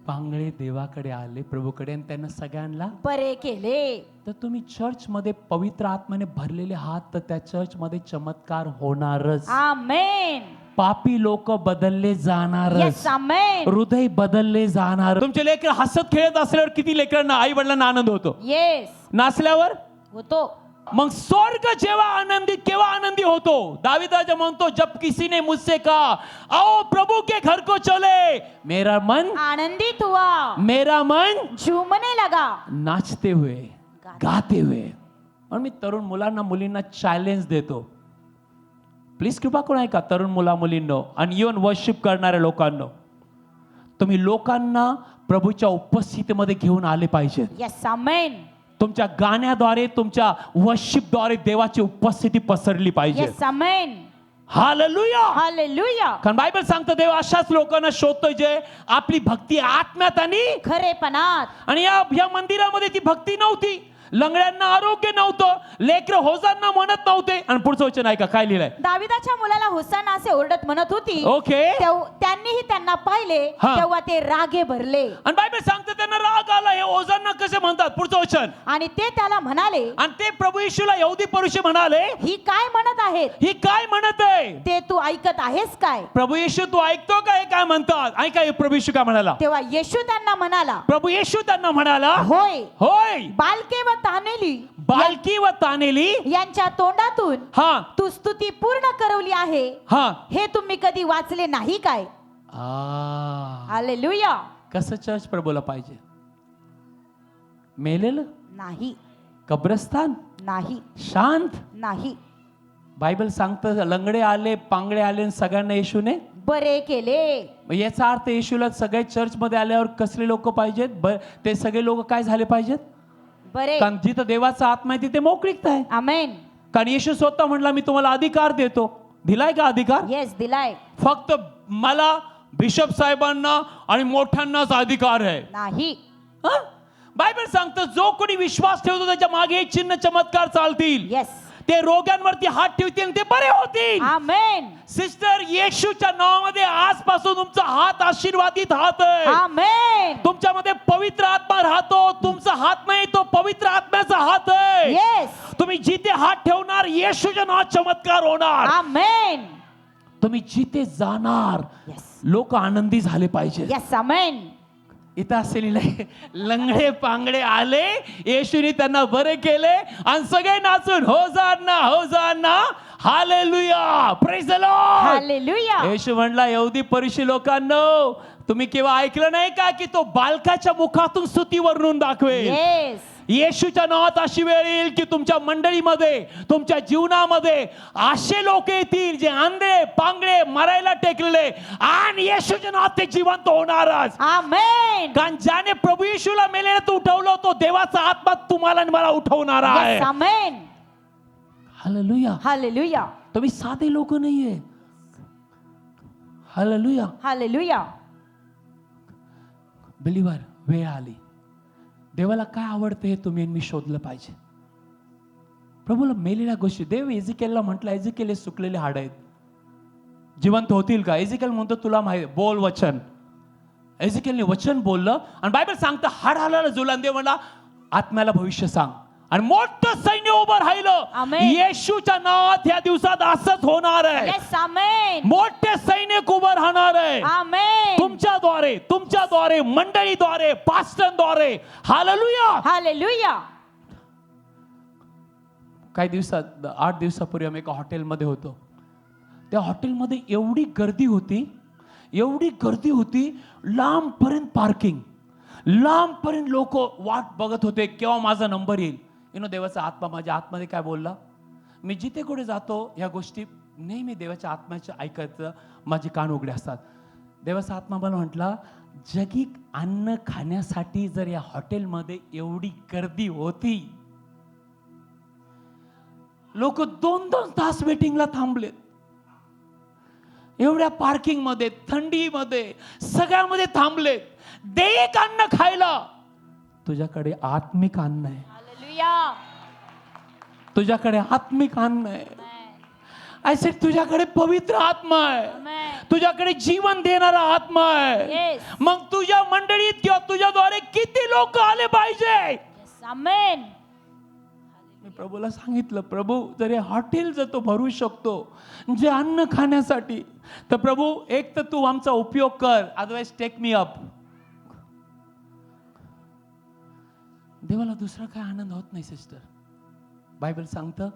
Speaker 1: पांगळे देवाकडे आले, प्रभूकडे, आणि त्यांना सगळ्यांना
Speaker 2: बरे केले.
Speaker 1: तर तुम्ही चर्च मध्ये पवित्र आत्म्याने भरलेले आहात तर त्या चर्च मध्ये चमत्कार होणारच.
Speaker 2: आमेन.
Speaker 1: पापी लोक बदलले जाणारच.
Speaker 2: येस. आमेन.
Speaker 1: हृदय बदलले जाणार. तुमचे लेकर हसत खेळत असल्यावर किती लेकरांना आई वडिलांना आनंद होतो.
Speaker 2: येस.
Speaker 1: नाचल्यावर
Speaker 2: होतो.
Speaker 1: मग स्वर्ग जेव्हा आनंदित, केव्हा आनंदी होतो. दावीद राजा म्हणतो, जब किसी ने मुझसे कहा आओ प्रभु के घर को चले, मेरा मन
Speaker 2: आनंदित हुआ,
Speaker 1: मेरा मन
Speaker 2: झूमने लगा.
Speaker 1: नाचते हुए, गाते हुए. म्हणून मी तरुण मुलांना मुलींना चॅलेंज देतो, प्लीज कृपा करून ऐका तरुण मुला मुलींनो आणि इव्हन वर्शिप करणाऱ्या लोकांनो, तुम्ही लोकांना प्रभूच्या उपस्थितीमध्ये घेऊन आले पाहिजे.
Speaker 2: येस. आमेन.
Speaker 1: तुमच्या गाण्याद्वारे, तुमच्या वर्शिपद्वारे देवाची उपस्थिती पसरली पाहिजे.
Speaker 2: येस. आमेन.
Speaker 1: हालेलुया.
Speaker 2: हालेलुया.
Speaker 1: कारण बायबल सांगतं देव अशाच लोकांना शोधतोय जे आपली भक्ती आत्म्यात आणि
Speaker 2: खरेपणात.
Speaker 1: आणि या मंदिरामध्ये ती भक्ती नव्हती, लंगड्यांना आरोग्य नव्हतं, लेकरं होसांना म्हणत नव्हते. आणि पुढचं वचन ऐका काय लिहिलंय.
Speaker 2: दाविदाच्या मुलाला होसाना असे ओरडत म्हणत होती.
Speaker 1: ओके.
Speaker 2: त्यांनीही त्यांना पाहिले,
Speaker 1: हा.
Speaker 2: तेव्हा ते रागे भरले.
Speaker 1: आणि बायबल सांगते त्यांना राग आला. हे होसांना कसे म्हणतात. पुढचं वचन.
Speaker 2: आणि ते त्याला म्हणाले,
Speaker 1: आणि ते प्रभू येशूला यहुदी परुषी म्हणाले,
Speaker 2: ही काय म्हणत आहेत,
Speaker 1: ही काय म्हणत आहे.
Speaker 2: ते तू ऐकत आहेस काय.
Speaker 1: प्रभू येशू तू ऐकतो का हे काय म्हणतात. ऐका हे प्रभू येशू काय म्हणाला.
Speaker 2: तेव्हा येशू त्यांना म्हणाला,
Speaker 1: प्रभू येशू त्यांना म्हणाला,
Speaker 2: होय
Speaker 1: होय
Speaker 2: बालके व तानेली
Speaker 1: बालकी व तानेली
Speaker 2: यांच्या तोंडातून
Speaker 1: हा
Speaker 2: तू स्तुती पूर्ण करवली आहे,
Speaker 1: हा.
Speaker 2: हे तुम्ही कधी वाचले नाही काय. हालेलुया.
Speaker 1: कसं चर्च प्रभूला पाहिजे. मेलेलं
Speaker 2: नाही,
Speaker 1: कब्रस्तान
Speaker 2: नाही,
Speaker 1: शांत.
Speaker 2: नाही.
Speaker 1: बायबल सांगतं लंगडे आले, पांगडे आले आणि सगळ्यांना येशूने
Speaker 2: बरे केले.
Speaker 1: मग याचा अर्थ येशूला सगळे चर्च मध्ये आल्यावर कसले लोक पाहिजेत. ते सगळे लोक काय झाले पाहिजेत.
Speaker 2: बरे.
Speaker 1: कारण जिथं देवाचा आत्मा आहे तिथे मोकळीकता आहे.
Speaker 2: आमेन.
Speaker 1: कारण येशू स्वतः म्हटला मी तुम्हाला अधिकार देतो. दिलाय का अधिकार.
Speaker 2: येस, दिलाय.
Speaker 1: फक्त मला बिशप साहेबांना आणि मोठ्यांनाच अधिकार आहे.
Speaker 2: नाही.
Speaker 1: हं? बायबल सांगतं जो कोणी विश्वास ठेवतो त्याच्या मागे चिन्ह चमत्कार चालतील.
Speaker 2: येस.
Speaker 1: ते रोग्यांवरती हात ठेवतील आणि ते बरे होतील.
Speaker 2: आमेन.
Speaker 1: सिस्टर येशूच्या नावामध्ये आजपासून तुमचा हात आशीर्वादित हात आहे.
Speaker 2: आमेन.
Speaker 1: तुमच्यामध्ये पवित्र आत्मा राहतो. तुमचा हात नाही तो पवित्र आत्म्याचा हात आहे.
Speaker 2: येस.
Speaker 1: तुम्ही जिथे हात ठेवणार येशूच्या नावात चमत्कार होणार.
Speaker 2: आमेन.
Speaker 1: तुम्ही जिथे जाणार
Speaker 2: येस.
Speaker 1: लोक आनंदी झाले पाहिजे.
Speaker 2: येस. आमेन.
Speaker 1: इथं असलेले लंगडे पांगडे आले, येशूने त्यांना बरे केले आणि सगळे नाचून hosanna hosanna hallelujah praise the Lord.
Speaker 2: Hallelujah.
Speaker 1: येशू म्हणला यहुदी परिशी लोकांनो तुम्ही केव्हा ऐकलं नाही का की तो बालकाच्या मुखातून स्तुती वर्णून दाखवेल.
Speaker 2: येस.
Speaker 1: येशूच्या नावात अशी वेळ येईल की तुमच्या मंडळीमध्ये तुमच्या जीवनामध्ये असे लोक येतील जे आंधळे पांगळे मरायला टेकलेले आणि येशूच्या नावात ते जिवंत होणारच.
Speaker 2: आमेन.
Speaker 1: कारण ज्याने प्रभू येशूला मेलेलं उठवलं तो देवाचा आत्मा तुम्हाला आणि मला उठवणार आहे.
Speaker 2: येस. आमेन.
Speaker 1: हालेलुया.
Speaker 2: हालेलुया.
Speaker 1: तुम्ही साधे लोक नाहीये. हालेलुया.
Speaker 2: हालेलुया.
Speaker 1: बिलीवर वेळ आली. देवाला काय आवडतं हे तुम्ही मी शोधलं पाहिजे. प्रभूला मेलेल्या गोष्टी देव एजिकेलला म्हटलं एजिकेल हे सुकलेले हाड आहेत जिवंत होतील का. एजिकेल म्हणतो तुला माहिती बोल वचन. एजिकेलने वचन बोललं आणि बायबल सांगतं हाड हालायला जुळलं. देव म्हणला आत्म्याला भविष्य सांग आणि मोठं सैन्य उभं राहिलं.
Speaker 2: आमेन.
Speaker 1: येशूच्या नावात या दिवसात असंच होणार आहे.
Speaker 2: येस. आमेन.
Speaker 1: मोठे सैनिक उभं राहणार आहे.
Speaker 2: आमेन.
Speaker 1: तुमच्याद्वारे मंडळीद्वारे पास्टरद्वारे. हालेलुया.
Speaker 2: हालेलुया.
Speaker 1: काही दिवसात 8 दिवसापूर्वी आम्ही एका हॉटेलमध्ये होतो. त्या हॉटेलमध्ये एवढी गर्दी होती लांबपर्यंत पार्किंग. लांबपर्यंत लोक वाट बघत होते केव्हा माझा नंबर येईल. देवाचा आत्मा माझ्या आतमध्ये काय बोलला. मी जिथे कुठे जातो ह्या गोष्टी नेहमी देवाच्या आत्म्याच्या ऐकायचं माझे कान उघडे असतात. देवाचा आत्मा मला म्हटला जगी अन्न खाण्यासाठी जर या हॉटेलमध्ये एवढी गर्दी होती लोक 2-2 तास वेटिंगला थांबलेत. एवढ्या पार्किंग मध्ये थंडीमध्ये सगळ्यामध्ये थांबलेत. दे एक अन्न खायला. तुझ्याकडे आत्मिक अन्न आहे.
Speaker 2: हालेलुया.
Speaker 1: तुझ्याकडे आत्मिक अन्न आहे. ऐसे तुझ्याकडे पवित्र आत्मा आहे.
Speaker 2: आमेन.
Speaker 1: तुझ्याकडे जीवन देणारा आत्मा आहे.
Speaker 2: येस.
Speaker 1: मग तुझ्या मंडळीत किंवा तुझ्याद्वारे किती लोक आले पाहिजे.
Speaker 2: येस. आमेन.
Speaker 1: मी प्रभूला सांगितलं प्रभू जर हे हॉटेल जर तो भरू शकतो जे अन्न खाण्यासाठी तर प्रभू एक तर तू आमचा उपयोग कर अदरवाइज टेक मी अप. देवाला दुसरा काय आनंद होत नाही सिस्टर. बायबल सांगतं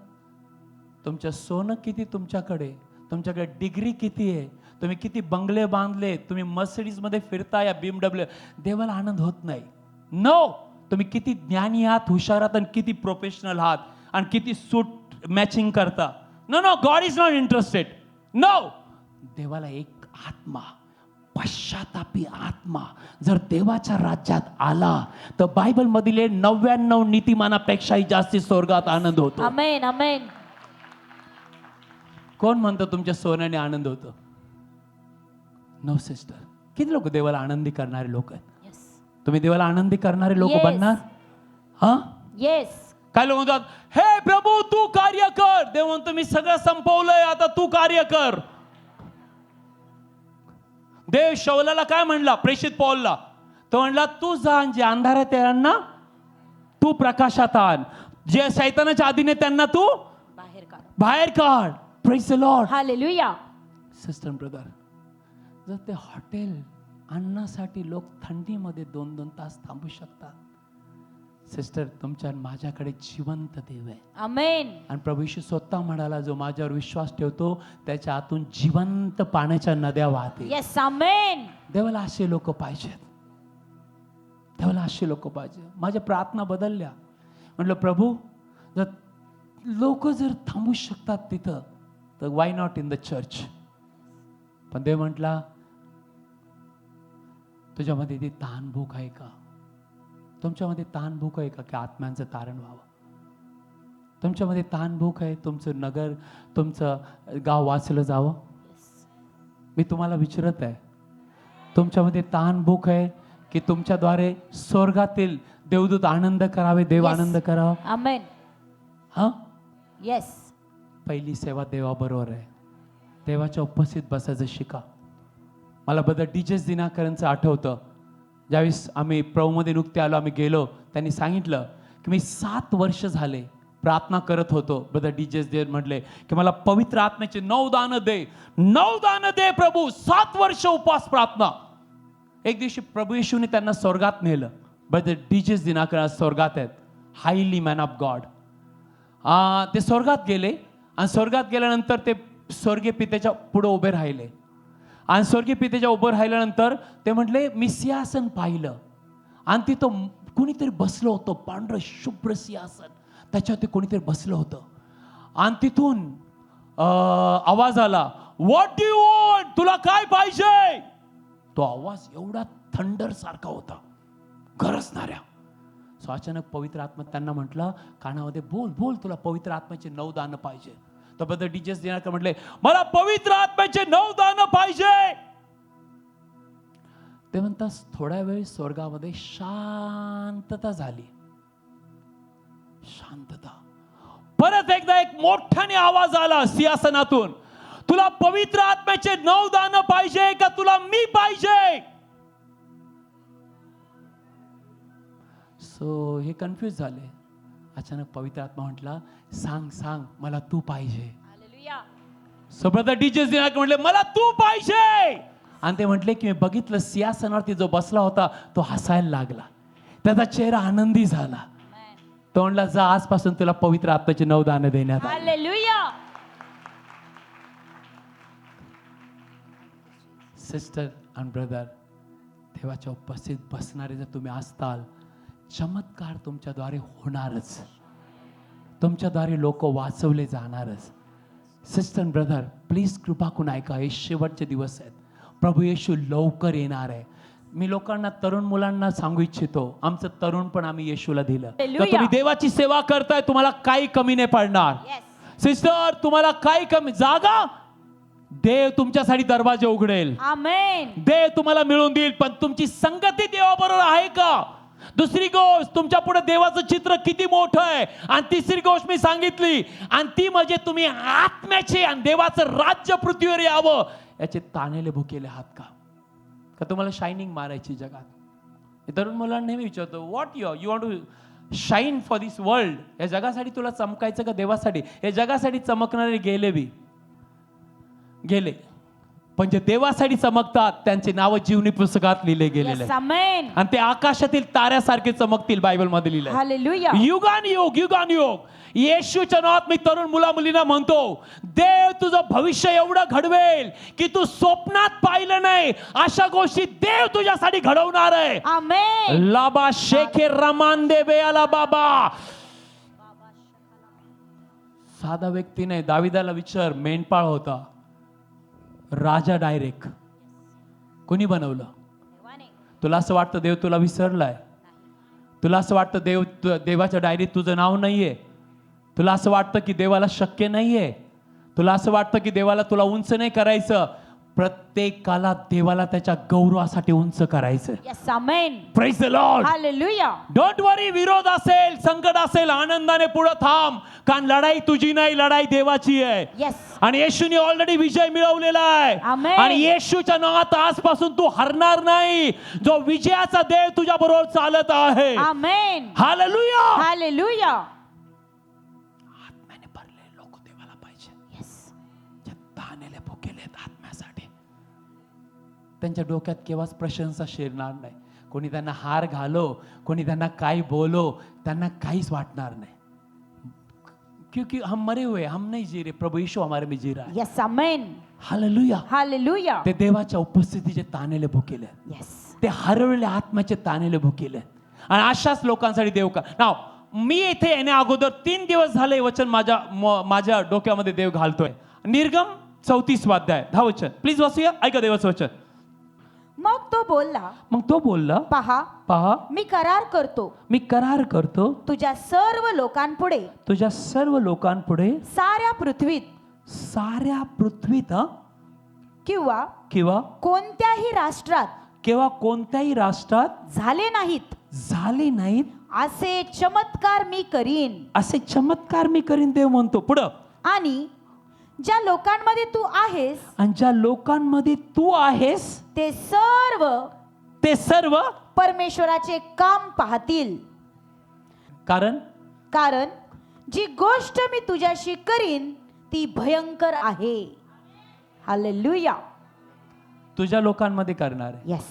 Speaker 1: तुमचं सोनं किती तुमच्याकडे डिग्री किती आहे तुम्ही किती बंगले बांधले तुम्ही मर्सिडीज मध्ये फिरता या BMW देवाला आनंद होत नाही. नो तुम्ही किती ज्ञानी आहात हुशार आहात आणि किती प्रोफेशनल आहात आणि किती सूट मॅचिंग करता. No God is not interested. No देवाला एक आत्मा पश्चातापी आत्मा जर देवाच्या राज्यात आला तर बायबल मधील 99 नीतिमानापेक्षाही जास्ती स्वर्गात आनंद होतो.
Speaker 2: आमेन. आमेन.
Speaker 1: कोण म्हणतं तुमच्या सोन्याने आनंद होतो. No sister. किती लोक देवाला आनंदी करणारे लोक आहेत.
Speaker 2: येस.
Speaker 1: तुम्ही देवाला आनंदी करणारे लोक
Speaker 2: Yes.
Speaker 1: बनणार. हा
Speaker 2: येस.
Speaker 1: काय लोक म्हणतात, हे प्रभू तू कार्य कर. देव म्हणतो मी सगळं संपवलंय, आता तू कार्य कर. देव शौलाला काय म्हणला, प्रेषित पौलला, तो म्हणला तू जा, जे अंधारात त्यांना तू प्रकाशात आण, जे शैतानाच्या अधीन त्यांना तू बाहेर काढ. Praise the Lord.
Speaker 2: Hallelujah.
Speaker 1: Sister brother, जर ते हॉटेल आणण्यासाठी लोक थंडीमध्ये 2-2 तास थांबू शकतात, सिस्टर तुमच्या आणि माझ्याकडे जिवंत देव आहे.
Speaker 2: आमेन.
Speaker 1: आणि प्रभू येशू स्वतः म्हणाला, जो माझ्यावर विश्वास ठेवतो त्याच्या आतून जिवंत पाण्याच्या नद्या वाहते.
Speaker 2: येस. आमेन.
Speaker 1: देवाला असे लोक पाहिजेत. देवाला असे लोक पाहिजे. माझ्या प्रार्थना बदलल्या. म्हटलं प्रभू, जर लोक जर थांबू शकतात तिथं, तर why not in the church. पण देव म्हटला, तुझ्यामध्ये ती तहान भूक आहे का? तुमच्यामध्ये तहान भूक आहे का की आत्म्यांचं तारण व्हावं? तुमच्यामध्ये तहान भूक आहे तुमचं नगर, तुमचं गाव वाचलं जावं? मी तुम्हाला विचारत आहे, तुमच्यामध्ये तहान भूक आहे की तुमच्याद्वारे स्वर्गातील देवदूत आनंद करावे, देव
Speaker 2: Yes.
Speaker 1: आनंद करावा?
Speaker 2: आमेन.
Speaker 1: हा,
Speaker 2: येस.
Speaker 1: पहिली सेवा देवाबरोबर आहे. देवाच्या उपस्थित बसायचं शिका. मला बदल डीजेस दिनाकरांचं आठवतं, ज्यावेळेस आम्ही प्रभूमध्ये नुकते आलो, आम्ही गेलो, त्यांनी सांगितलं की मी 7 वर्ष झाले प्रार्थना करत होतो. ब्रदर डीजेस दे म्हटले की मला पवित्र आत्म्याचे 9 दानं दे, 9 दानं दे प्रभू. 7 वर्ष उपवास प्रार्थना. एक दिवशी प्रभू येशूने त्यांना स्वर्गात नेलं. ब्रदर डीजेस दिनाकर स्वर्गात आहेत, हायली मॅन ऑफ गॉड. ते स्वर्गात गेले आणि स्वर्गात गेल्यानंतर ते स्वर्गीय पित्याच्या पुढे उभे राहिले. आणि स्वर्गीय पित्याच्या उभं राहिल्यानंतर ते म्हटले, मी सिंहासन पाहिलं आणि तिथं कोणीतरी बसलं होतं, पांढरं शुभ्र सिंहासन, त्याच्यावरती कोणीतरी बसलं होतं. आणि तिथून आवाज आला, व्हॉट डू यू वॉन्ट, तुला काय पाहिजे? तो आवाज एवढा थंडर सारखा होता, गरजणाऱ्या. सो अचानक पवित्र आत्मा त्यांना म्हटलं कानामध्ये, बोल बोल, तुला पवित्र आत्म्याचे 9 दानं पाहिजे. तर ब्रदर डीजेस दिनाकर म्हटले, मला पवित्र आत्म्याचे 9 दानं पाहिजे. ते म्हणतात थोड्या वेळ स्वर्गामध्ये शांतता झाली. शांतता. परत एकदा एक मोठ्याने आवाज आला सिंहासनातून, तुला पवित्र आत्म्याचे 9 दानं पाहिजे का तुला मी पाहिजे? सो हे कन्फ्युज झाले. अचानक पवित्र आत्मा म्हटला, सांग सांग, मला तू पाहिजे. सो ब्रदर डीजेस दिनाकर म्हटले, मला तू पाहिजे. आणि ते म्हटले की मी बघितलं सिंहासनावरती जो बसला होता तो हसायला लागला, त्याचा चेहरा आनंदी झाला. तो म्हणला, जा, आजपासून तुला पवित्र आत्म्याचे 9 दानं देण्यात आली.
Speaker 2: हालेलुया.
Speaker 1: सिस्टर अँड ब्रदर, देवाच्या उपस्थित बसणारे जर तुम्ही असताल, चमत्कार तुमच्याद्वारे होणारच, तुमच्याद्वारे लोक वाचवले जाणारच. सिस्टर अँड ब्रदर, प्लीज कृपा करून ऐका, हे शेवटचे दिवस आहेत. प्रभू येशू लवकर येणार आहे. मी लोकांना, तरुण मुलांना सांगू इच्छितो, आमचं तरुण पण आम्ही येशूला दिलं. तर तुम्ही देवाची सेवा करताय, तुम्हाला काही कमी नाही पडणार. सिस्टर, तुम्हाला काही कमी जागा, देव तुमच्यासाठी दरवाजे उघडेल.
Speaker 2: आमेन.
Speaker 1: देव तुम्हाला मिळून देईल, पण तुमची संगती देवाबरोबर आहे का? दुसरी गोष्ट, तुमच्या पुढे देवाचं चित्र किती मोठं आहे. आणि तिसरी गोष्ट मी सांगितली, आणि ती म्हणजे तुम्ही आत्म्याचे आणि देवाचं राज्य पृथ्वीवर यावं याचे ताणेले भुकेले आहात का? का तुम्हाला शायनिंग मारायची जगात? हे तरुण मुलांना नेहमी विचारतो, what you want to shine for this world. या जगासाठी तुला चमकायचं का देवासाठी? या जगासाठी चमकणारे गेले बी गेले, पण जे देवासाठी चमकतात त्यांचे नाव जीवनी पुस्तकात लिहिले गेलेले आहेत.
Speaker 2: आमेन.
Speaker 1: आणि ते आकाशातील ताऱ्यासारखे चमकतील, बायबल मध्ये लिहिलंय.
Speaker 2: हालेलुया.
Speaker 1: युगानुयुग युगानुयुग येशूच्या नावात मी तरुण मुला मुलींना म्हणतो, देव तुझं भविष्य एवढं घडवेल की तू स्वप्नात पाहिलं नाही अशा गोष्टी देव तुझ्यासाठी घडवणार आहे.
Speaker 2: आमेन.
Speaker 1: लाबा शेखे रमान देवे आला बाबा. साधा व्यक्ती नाही. दाविदाला विचार, मेंढपाळ होता, राजा डायरेक्ट. कोणी बनवलं? तुला असं वाटतं देव तुला विसरलाय? तुला असं वाटतं देवाच्या डायरीत तुझं नाव नाहीये? तुला असं वाटतं की देवाला शक्य नाहीये? तुला असं वाटतं की देवाला तुला उंच नाही करायचं? प्रत्येकाला देवाला त्याच्या गौरवासाठी उंच करायचं.
Speaker 2: Yes, amen.
Speaker 1: Praise the Lord.
Speaker 2: Hallelujah.
Speaker 1: Don't worry, विरोध असेल, संकट असेल, आनंदाने पुढे थांब, कारण लढाई तुझी नाही, लढाई देवाची आहे.
Speaker 2: Yes.
Speaker 1: आणि येशूने ऑलरेडी विजय मिळवलेला आहे.
Speaker 2: Amen.
Speaker 1: आणि येशूच्या नावात आजपासून तू हरणार नाही. जो विजयाचा देव तुझ्या बरोबर चालत आहे.
Speaker 2: Amen.
Speaker 1: हालेलुया.
Speaker 2: Hallelujah.
Speaker 1: आत्म्याने भरलेले लोक देवाला पाहिजे.
Speaker 2: Yes.
Speaker 1: जे तानेले भुकेले आहेत आत्म्यासाठी, त्यांच्या डोक्यात केव्हाच प्रशंसा शिरणार नाही. कोणी त्यांना हार घालो, कोणी त्यांना काही बोलो, त्यांना काहीच वाटणार नाही. क्योंकि हम मरे हुए, हम नहीं जी रहे, प्रभु यीशु हमारे में जी रहा है.
Speaker 2: Yes, amen.
Speaker 1: हालेलुया.
Speaker 2: Hallelujah.
Speaker 1: ते देवाच्या उपस्थितीचे तानेले भुकेले आहेत.
Speaker 2: Yes.
Speaker 1: ते हरवलेल्या आत्म्याचे तानेले भुकेले आहेत. आणि अशाच लोकांसाठी देव का नाव, मी इथे येण्या अगोदर 3 दिवस झाले वचन माझ्या डोक्यामध्ये देव घालतोय. निर्गम 34 अध्याय 10 वचन. प्लीज वाचूया, ऐका देवाचं वचन.
Speaker 2: मग तो बोलला,
Speaker 1: मग तो बोलला, पहा
Speaker 2: मी करार करतो
Speaker 1: मी करार करतो
Speaker 2: तुझ्या सर्व लोकांपुढे,
Speaker 1: तुझ्या सर्व लोकांपुढे,
Speaker 2: साऱ्या पृथ्वीत किंवा कोणत्याही राष्ट्रात झाले नाहीत असे चमत्कार मी करीन.
Speaker 1: देव म्हणतो. पुढं,
Speaker 2: आणि ज्या लोकांमध्ये तू आहेस ते सर्व परमेश्वराचे काम पाहतील. कारण जी गोष्ट मी तुझ्याशी करीन ती भयंकर आहे. हालेलुया.
Speaker 1: तुझ्या लोकांमध्ये करणार आहे.
Speaker 2: यस.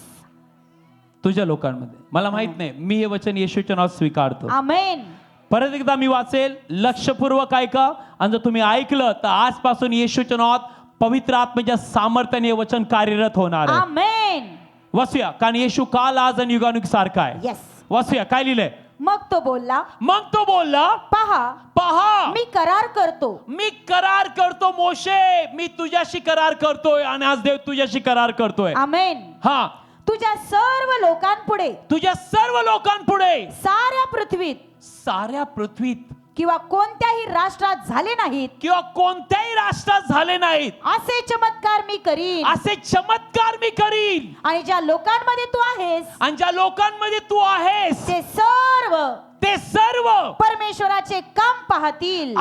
Speaker 1: तुझ्या लोकांमध्ये. मला माहित नाही, मी हे वचन येशूच्या नावात स्वीकारतो.
Speaker 2: आमेन.
Speaker 1: परत एकदा मी वाचेल, लक्षपूर्वक ऐका. आणि जर तुम्ही ऐकलं तर आजपासून येशूच्या नावात पवित्र आत्म्याच्या सामर्थ्याने हे वचन कार्यरत होणार आहे.
Speaker 2: आमेन.
Speaker 1: वाचूया, कारण येशू काल, आज आणि युगानुग सारखा आहे.
Speaker 2: यस.
Speaker 1: वाचूया, काय लिहिलंय.
Speaker 2: मग तो बोलला, पहा मी करार करतो मोशे, मी तुझ्याशी करार करतोय. आणि आज देव तुझ्याशी करार करतोय. आमेन.
Speaker 1: हा,
Speaker 2: तुझ्या सर्व लोकांपुढे साऱ्या पृथ्वीत किंवा कोणत्याही राष्ट्रात झाले नाहीत असे चमत्कार मी करीन. आणि ज्या लोकांमध्ये तू आहेस ते सर्व परमेश्वराचे काम पाहतील.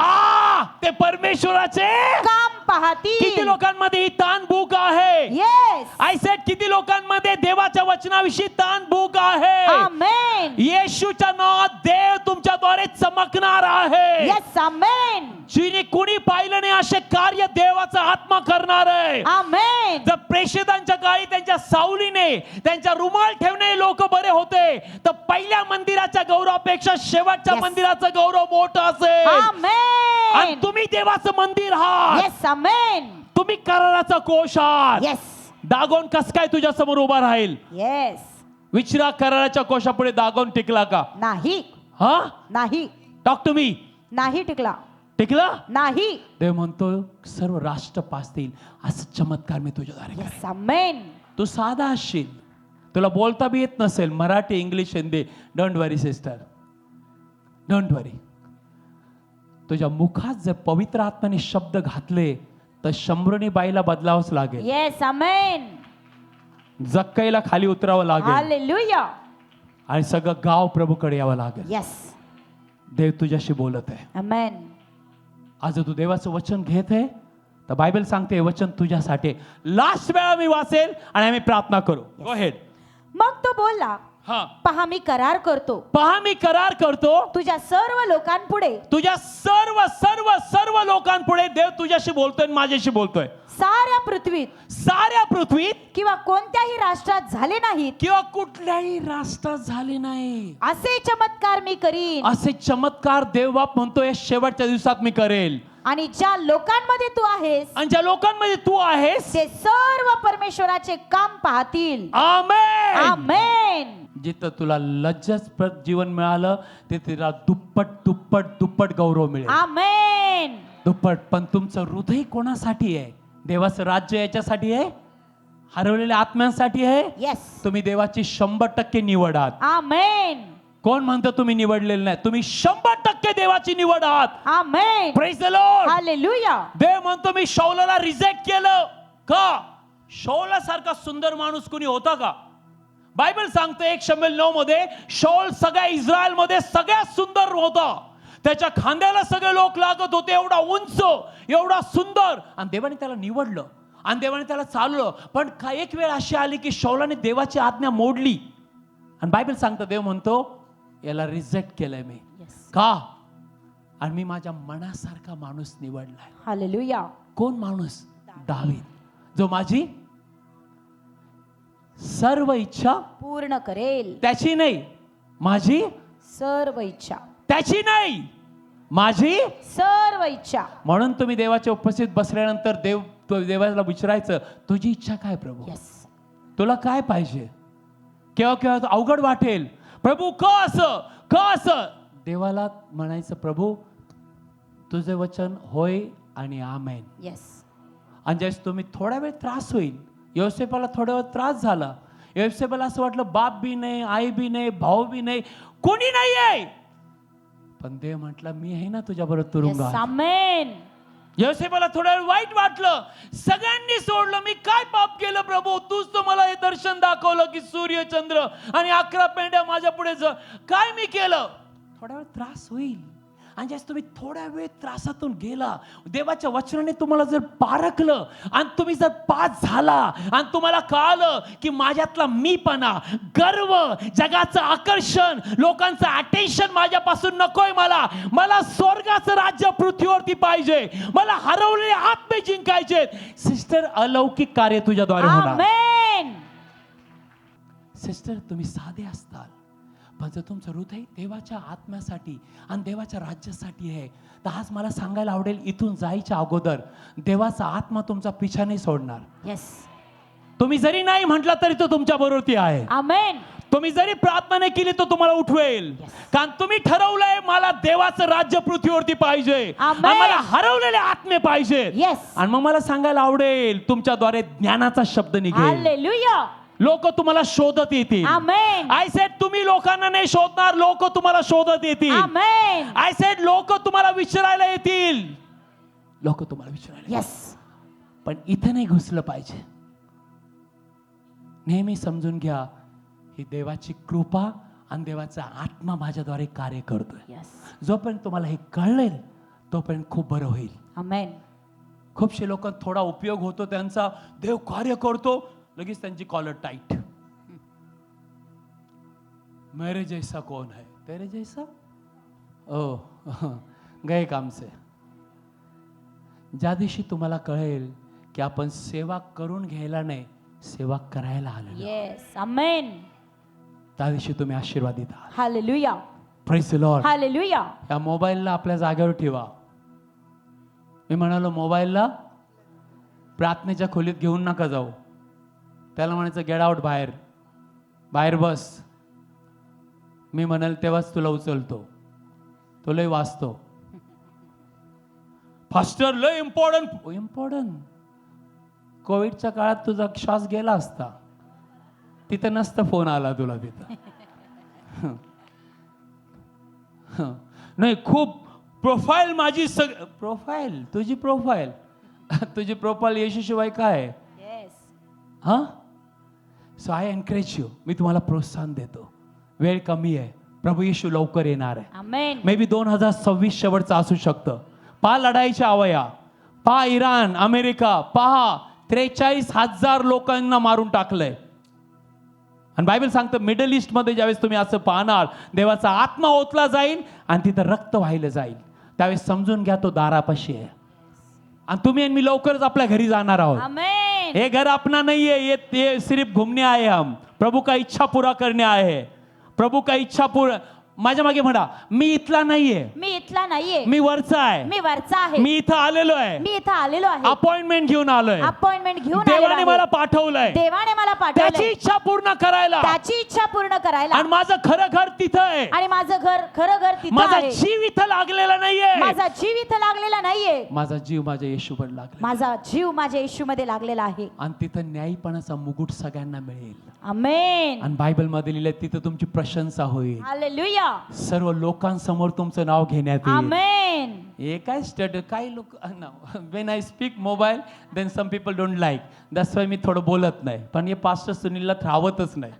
Speaker 1: ते परमेश्वराचे
Speaker 2: काम पाहतील.
Speaker 1: किती लोकांमध्ये ही ताण भूक आहे.
Speaker 2: येस.
Speaker 1: आय सेड, किती लोकांमध्ये देवाच्या वचनाविषयी ताण भूक आहे.
Speaker 2: आमेन.
Speaker 1: येशूच्या नावात देव तुमच्याद्वारे चमकणार आहे.
Speaker 2: येस. आमेन.
Speaker 1: जिने कुणी पाहिलं नाही असे कार्य देवाचा आत्मा करणार आहे.
Speaker 2: आमेन.
Speaker 1: जर प्रेषितांच्या काळी त्यांच्या सावलीने, त्यांच्या रुमाल ठेवणे लोक बरे होते, तर पहिल्या मंदिराच्या गौरवापेक्षा शेवटच्या मंदिराचं गौरव मोठं असेल.
Speaker 2: आमेन.
Speaker 1: आणि तुम्ही देवाचं मंदिर आहात.
Speaker 2: येस. आमेन.
Speaker 1: तुम्ही कराराचा कोश आहात.
Speaker 2: येस.
Speaker 1: दागोन कस काय तुझ्या समोर उभा राहील.
Speaker 2: येस.
Speaker 1: विचारा, कराराच्या कोशापुढे दागोन टिकला का.
Speaker 2: नाही. नाही.
Speaker 1: Talk to me.
Speaker 2: नाही टिकला. नाही.
Speaker 1: देव म्हणतो सर्व राष्ट्र पासतील असं चमत्कार मी तुझ्याद्वारे करेन.
Speaker 2: येस. आमेन.
Speaker 1: तू साधा असशील, तुला बोलता बी येत नसेल Marathi, English, Hindi. Don't worry sister, don't worry. तुझ्या मुखात जर पवित्र आत्म्याने शब्द घातले तर शंभरुनी बाईला बदलावंच लागेल.
Speaker 2: येस. आमेन.
Speaker 1: जक्कईला खाली उतरावं लागेल.
Speaker 2: हालेलुया.
Speaker 1: आणि सगळं गाव प्रभूकडे यावं लागेल.
Speaker 2: येस.
Speaker 1: देव तुझ्याशी बोलत आहे.
Speaker 2: आमेन.
Speaker 1: आज तू देवाचं वचन घेत आहे तर बायबल सांगते हे वचन तुझ्यासाठी. लास्ट वेळा मी वाचेल आणि आम्ही प्रार्थना करू. गो हेड.
Speaker 2: मग तो बोलला, पहा मी करार करतो तुझ्या सर्व लोकांपुढे. देव तुझ्याशी बोलतोय, माझ्याशी बोलतोय. साऱ्या पृथ्वीत किंवा कोणत्याही राष्ट्रात
Speaker 1: झाले नाही
Speaker 2: असे चमत्कार मी करीन.
Speaker 1: असे चमत्कार देव बाप म्हणतोय शेवटच्या दिवसात मी करेल.
Speaker 2: आणि ज्या लोकांमध्ये तू आहेस ते सर्व परमेश्वराचे काम पाहतील.
Speaker 1: आमेन.
Speaker 2: आमेन.
Speaker 1: जिथं तुला लज्जास्पद जीवन मिळालं ते तुला दुप्पट गौरव मिळेल.
Speaker 2: आमेन.
Speaker 1: दुप्पट. पण तुमचं हृदय कोणासाठी आहे. देवाचं राज्य याच्यासाठी आहे, हरवलेल्या आत्म्यांसाठी आहे.
Speaker 2: येस.
Speaker 1: तुम्ही देवाची 100% निवड आहात.
Speaker 2: आमेन.
Speaker 1: कोण म्हणतं तुम्ही निवडलेलं नाही. तुम्ही 100% देवाची निवड आहात.
Speaker 2: Amen.
Speaker 1: Praise the Lord.
Speaker 2: Hallelujah.
Speaker 1: देव म्हणतो मी शाऊलाला रिजेक्ट केलं का. शौलासारखा सुंदर माणूस कोणी होता का? बायबल सांगतं 1 शमूएल 9 मध्ये शौल सगळ्या इस्रायलमध्ये सगळ्यात सुंदर होता. त्याच्या खांद्याला सगळे लोक लागत होते, एवढा उंच, एवढा सुंदर. आणि देवाने त्याला निवडलं आणि देवाने त्याला चालवलं. पण एक वेळ अशी आली की शौलाने देवाची आज्ञा मोडली. आणि बायबल सांगतं, देव म्हणतो याला रिजेक्ट केलंय मी. का? आणि मी माझ्या मनासारखा माणूस निवडलाय.
Speaker 2: हालेलुया.
Speaker 1: कोण माणूस? दावीद, जो माझी सर्व इच्छा
Speaker 2: पूर्ण करेल.
Speaker 1: त्याची नाही, माझी
Speaker 2: सर्व इच्छा.
Speaker 1: त्याची नाही, माझी
Speaker 2: सर्व इच्छा.
Speaker 1: म्हणून तुम्ही देवाच्या उपस्थित बसल्यानंतर देवाला विचारायचं, तुझी इच्छा काय प्रभू? तुला काय पाहिजे? केव्हा केव्हा अवघड वाटेल, प्रभू का असं, का असं? देवाला म्हणायचं, प्रभू तुझे वचन होय आणि आमेन. आणि ज्यावेळेस तुम्ही थोडा वेळ त्रास होईल, योसेफाला थोडा वेळ त्रास झाला. योसेफाला असं वाटलं बाप बी नाही, आई बी नाही, भाऊ बी नाही, कोणी नाही आहे. पण देव म्हटलं मी आहे ना तुझ्या बरोबर तुरुंगात.
Speaker 2: आमेन.
Speaker 1: योसेफाला थोडा वेळ वाईट वाटलं, सगळ्यांनी सोडलं, मी काय पाप केलं प्रभू? तूच तर मला हे दर्शन दाखवलं की सूर्य चंद्र आणि 11 पेंड्या माझ्या पुढे काय मी केलं? थोडा वेळ त्रास होईल. आणि ज्यास तुम्ही थोड्या वेळ त्रासातून गेला, देवाच्या वचनाने तुम्हाला जर पारखलं आणि तुम्ही जर पास झाला आणि तुम्हाला कळालं की माझ्यातला मीपणा, गर्व, जगाचं आकर्षण, लोकांचं अटेन्शन माझ्यापासून नकोय, मला स्वर्गाचं राज्य पृथ्वीवरती पाहिजे, मला हरवलेले आत्मे जिंकायचे. सिस्टर, अलौकिक कार्य तुझ्याद्वारे होणार.
Speaker 2: आमेन.
Speaker 1: सिस्टर, तुम्ही साधे असताल, पण जर तुमचं हृदय देवाच्या आत्म्यासाठी आणि देवाच्या राज्यासाठी आहे, तर आज मला सांगायला आवडेल, इथून जायच्या अगोदर देवाचा आत्मा तुमचा पिछा नाही सोडणार. तुम्ही जरी नाही म्हटला तरी तो तुमच्या बरोबर आहे.
Speaker 2: आमेन.
Speaker 1: तुम्ही जरी प्रार्थना नाही केली तो तुम्हाला उठवेल. कारण तुम्ही ठरवलंय मला देवाचं राज्य पृथ्वीवरती पाहिजे, मला हरवलेले आत्मे पाहिजे. आणि मग मला सांगायला आवडेल, तुमच्याद्वारे ज्ञानाचा शब्द निघेल.
Speaker 2: हालेलुया.
Speaker 1: लोक तुम्हाला शोधत येतील.
Speaker 2: आमेन.
Speaker 1: आय सेड तुम्ही लोकांना नाही शोधणार, लोक तुम्हाला शोधत येतील.
Speaker 2: आमेन.
Speaker 1: आय सेड लोक तुम्हाला विचारायला येतील. लोक तुम्हाला विचारायला. पण इथे नाही घुसलं पाहिजे. नेहमी समजून घ्या, ही देवाची कृपा आणि देवाचा आत्मा माझ्याद्वारे कार्य करतोय. जोपर्यंत तुम्हाला हे कळेल तोपर्यंत खूप बरं होईल.
Speaker 2: आमेन.
Speaker 1: खूपशे लोक थोडा उपयोग होतो त्यांचा, देव कार्य करतो, लगेच त्यांची कॉलर टाइट. मेरे जैसा कौन है? तेरे जैसा? ओ गए काम से. ज्या दिवशी तुम्हाला कळेल की आपण सेवा करून घ्यायला नाही, सेवा करायला आलेलो,
Speaker 2: आमेन,
Speaker 1: त्या दिवशी तुम्ही आशीर्वादित आहात.
Speaker 2: Hallelujah.
Speaker 1: Praise the Lord.
Speaker 2: Hallelujah.
Speaker 1: या मोबाईलला आपल्या जागेवर ठेवा. मी म्हणालो मोबाईलला प्रार्थनेच्या खोलीत घेऊन नका जाऊ. त्याला म्हणायचं गेट आउट, बाहेर बाहेर बस. मी म्हणाल तेव्हाच तुला उचलतो, तो लय वाचतो. फास्टर लय इम्पॉर्टंट. कोविडच्या काळात तुझा श्वास गेला असता, तिथं नसता फोन आला तुला तिथं. नाही, खूप प्रोफाईल माझी प्रोफाईल तुझी प्रोफाईल येशूशिवाय काय? हा. So I encourage you. मी तुम्हाला प्रोत्साहन देतो. वेळ कमी आहे, प्रभू येशू लवकर येणार आहे.
Speaker 2: आमेन.
Speaker 1: मे बी 2026 शेवटचा असू शकतं. पहा लढाईच्या अवया, पहा इराण, अमेरिका, पहा 43,000 लोकांना मारून टाकलंय. आणि बायबल सांगतं मिडल ईस्ट मध्ये ज्यावेळेस तुम्ही असं पाहणार, देवाचा आत्मा ओतला जाईल आणि तिथं रक्त वाहिलं जाईल, त्यावेळेस समजून घ्या तो दारापाशी आहे. आणि तुम्ही आणि मी लवकरच आपल्या घरी जाणार आहोत.
Speaker 2: आमेन.
Speaker 1: ये घर अपना नहीं है, ये सिर्फ घूमने आए हम. प्रभु का इच्छा पूरा करने आए हैं. प्रभु का इच्छा पूरा. माझ्या मागे म्हणा, मी इथला नाहीये, मी वरचा आहे, मी इथं आलेलो आहे, अपॉइंटमेंट घेऊन आलोय, देवाने मला पाठवलंय, त्याची इच्छा पूर्ण करायला, आणि माझं खरं घर तिथं आहे, माझा जीव इथं लागलेला नाहीये, माझा जीव माझ्या येशूवर
Speaker 2: लागलेला आहे.
Speaker 1: आणि तिथं न्यायपणाचा मुकुट सगळ्यांना मिळेल.
Speaker 2: आमेन.
Speaker 1: आणि बायबल मध्ये लिहिलंय तिथं तुमची प्रशंसा होईल.
Speaker 2: हालेलुया.
Speaker 1: सर्व लोकांसमोर तुमचं नाव घेण्यात येईल.
Speaker 2: आमेन.
Speaker 1: हे काय स्टडी, काही लोक when I speak mobile then some people don't like, that's why मी थोडं बोलत नाही. पण हे पास्टर सुनीलला राहवतच नाही.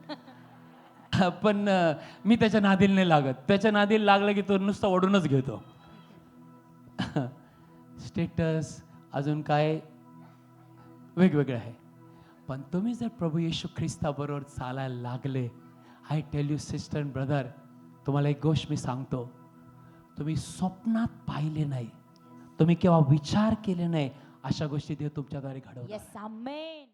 Speaker 1: पण मी त्याच्या नादीला नाही लागत. त्याच्या नादीला लागलं की तो नुसतं ओढूनच घेतो. स्टेटस अजून काय वेगवेगळे आहे. पण तुम्ही जर प्रभू येशू ख्रिस्ताबरोबर चालायला लागले, I tell you sister and brother, तुम्हाला एक गोष्ट मी सांगतो, तुम्ही स्वप्नात पाहिले नाही, तुम्ही केव्हा विचार केले नाही, अशा गोष्टी देव तुमच्याद्वारे घडवतात.
Speaker 2: येस, आमेन.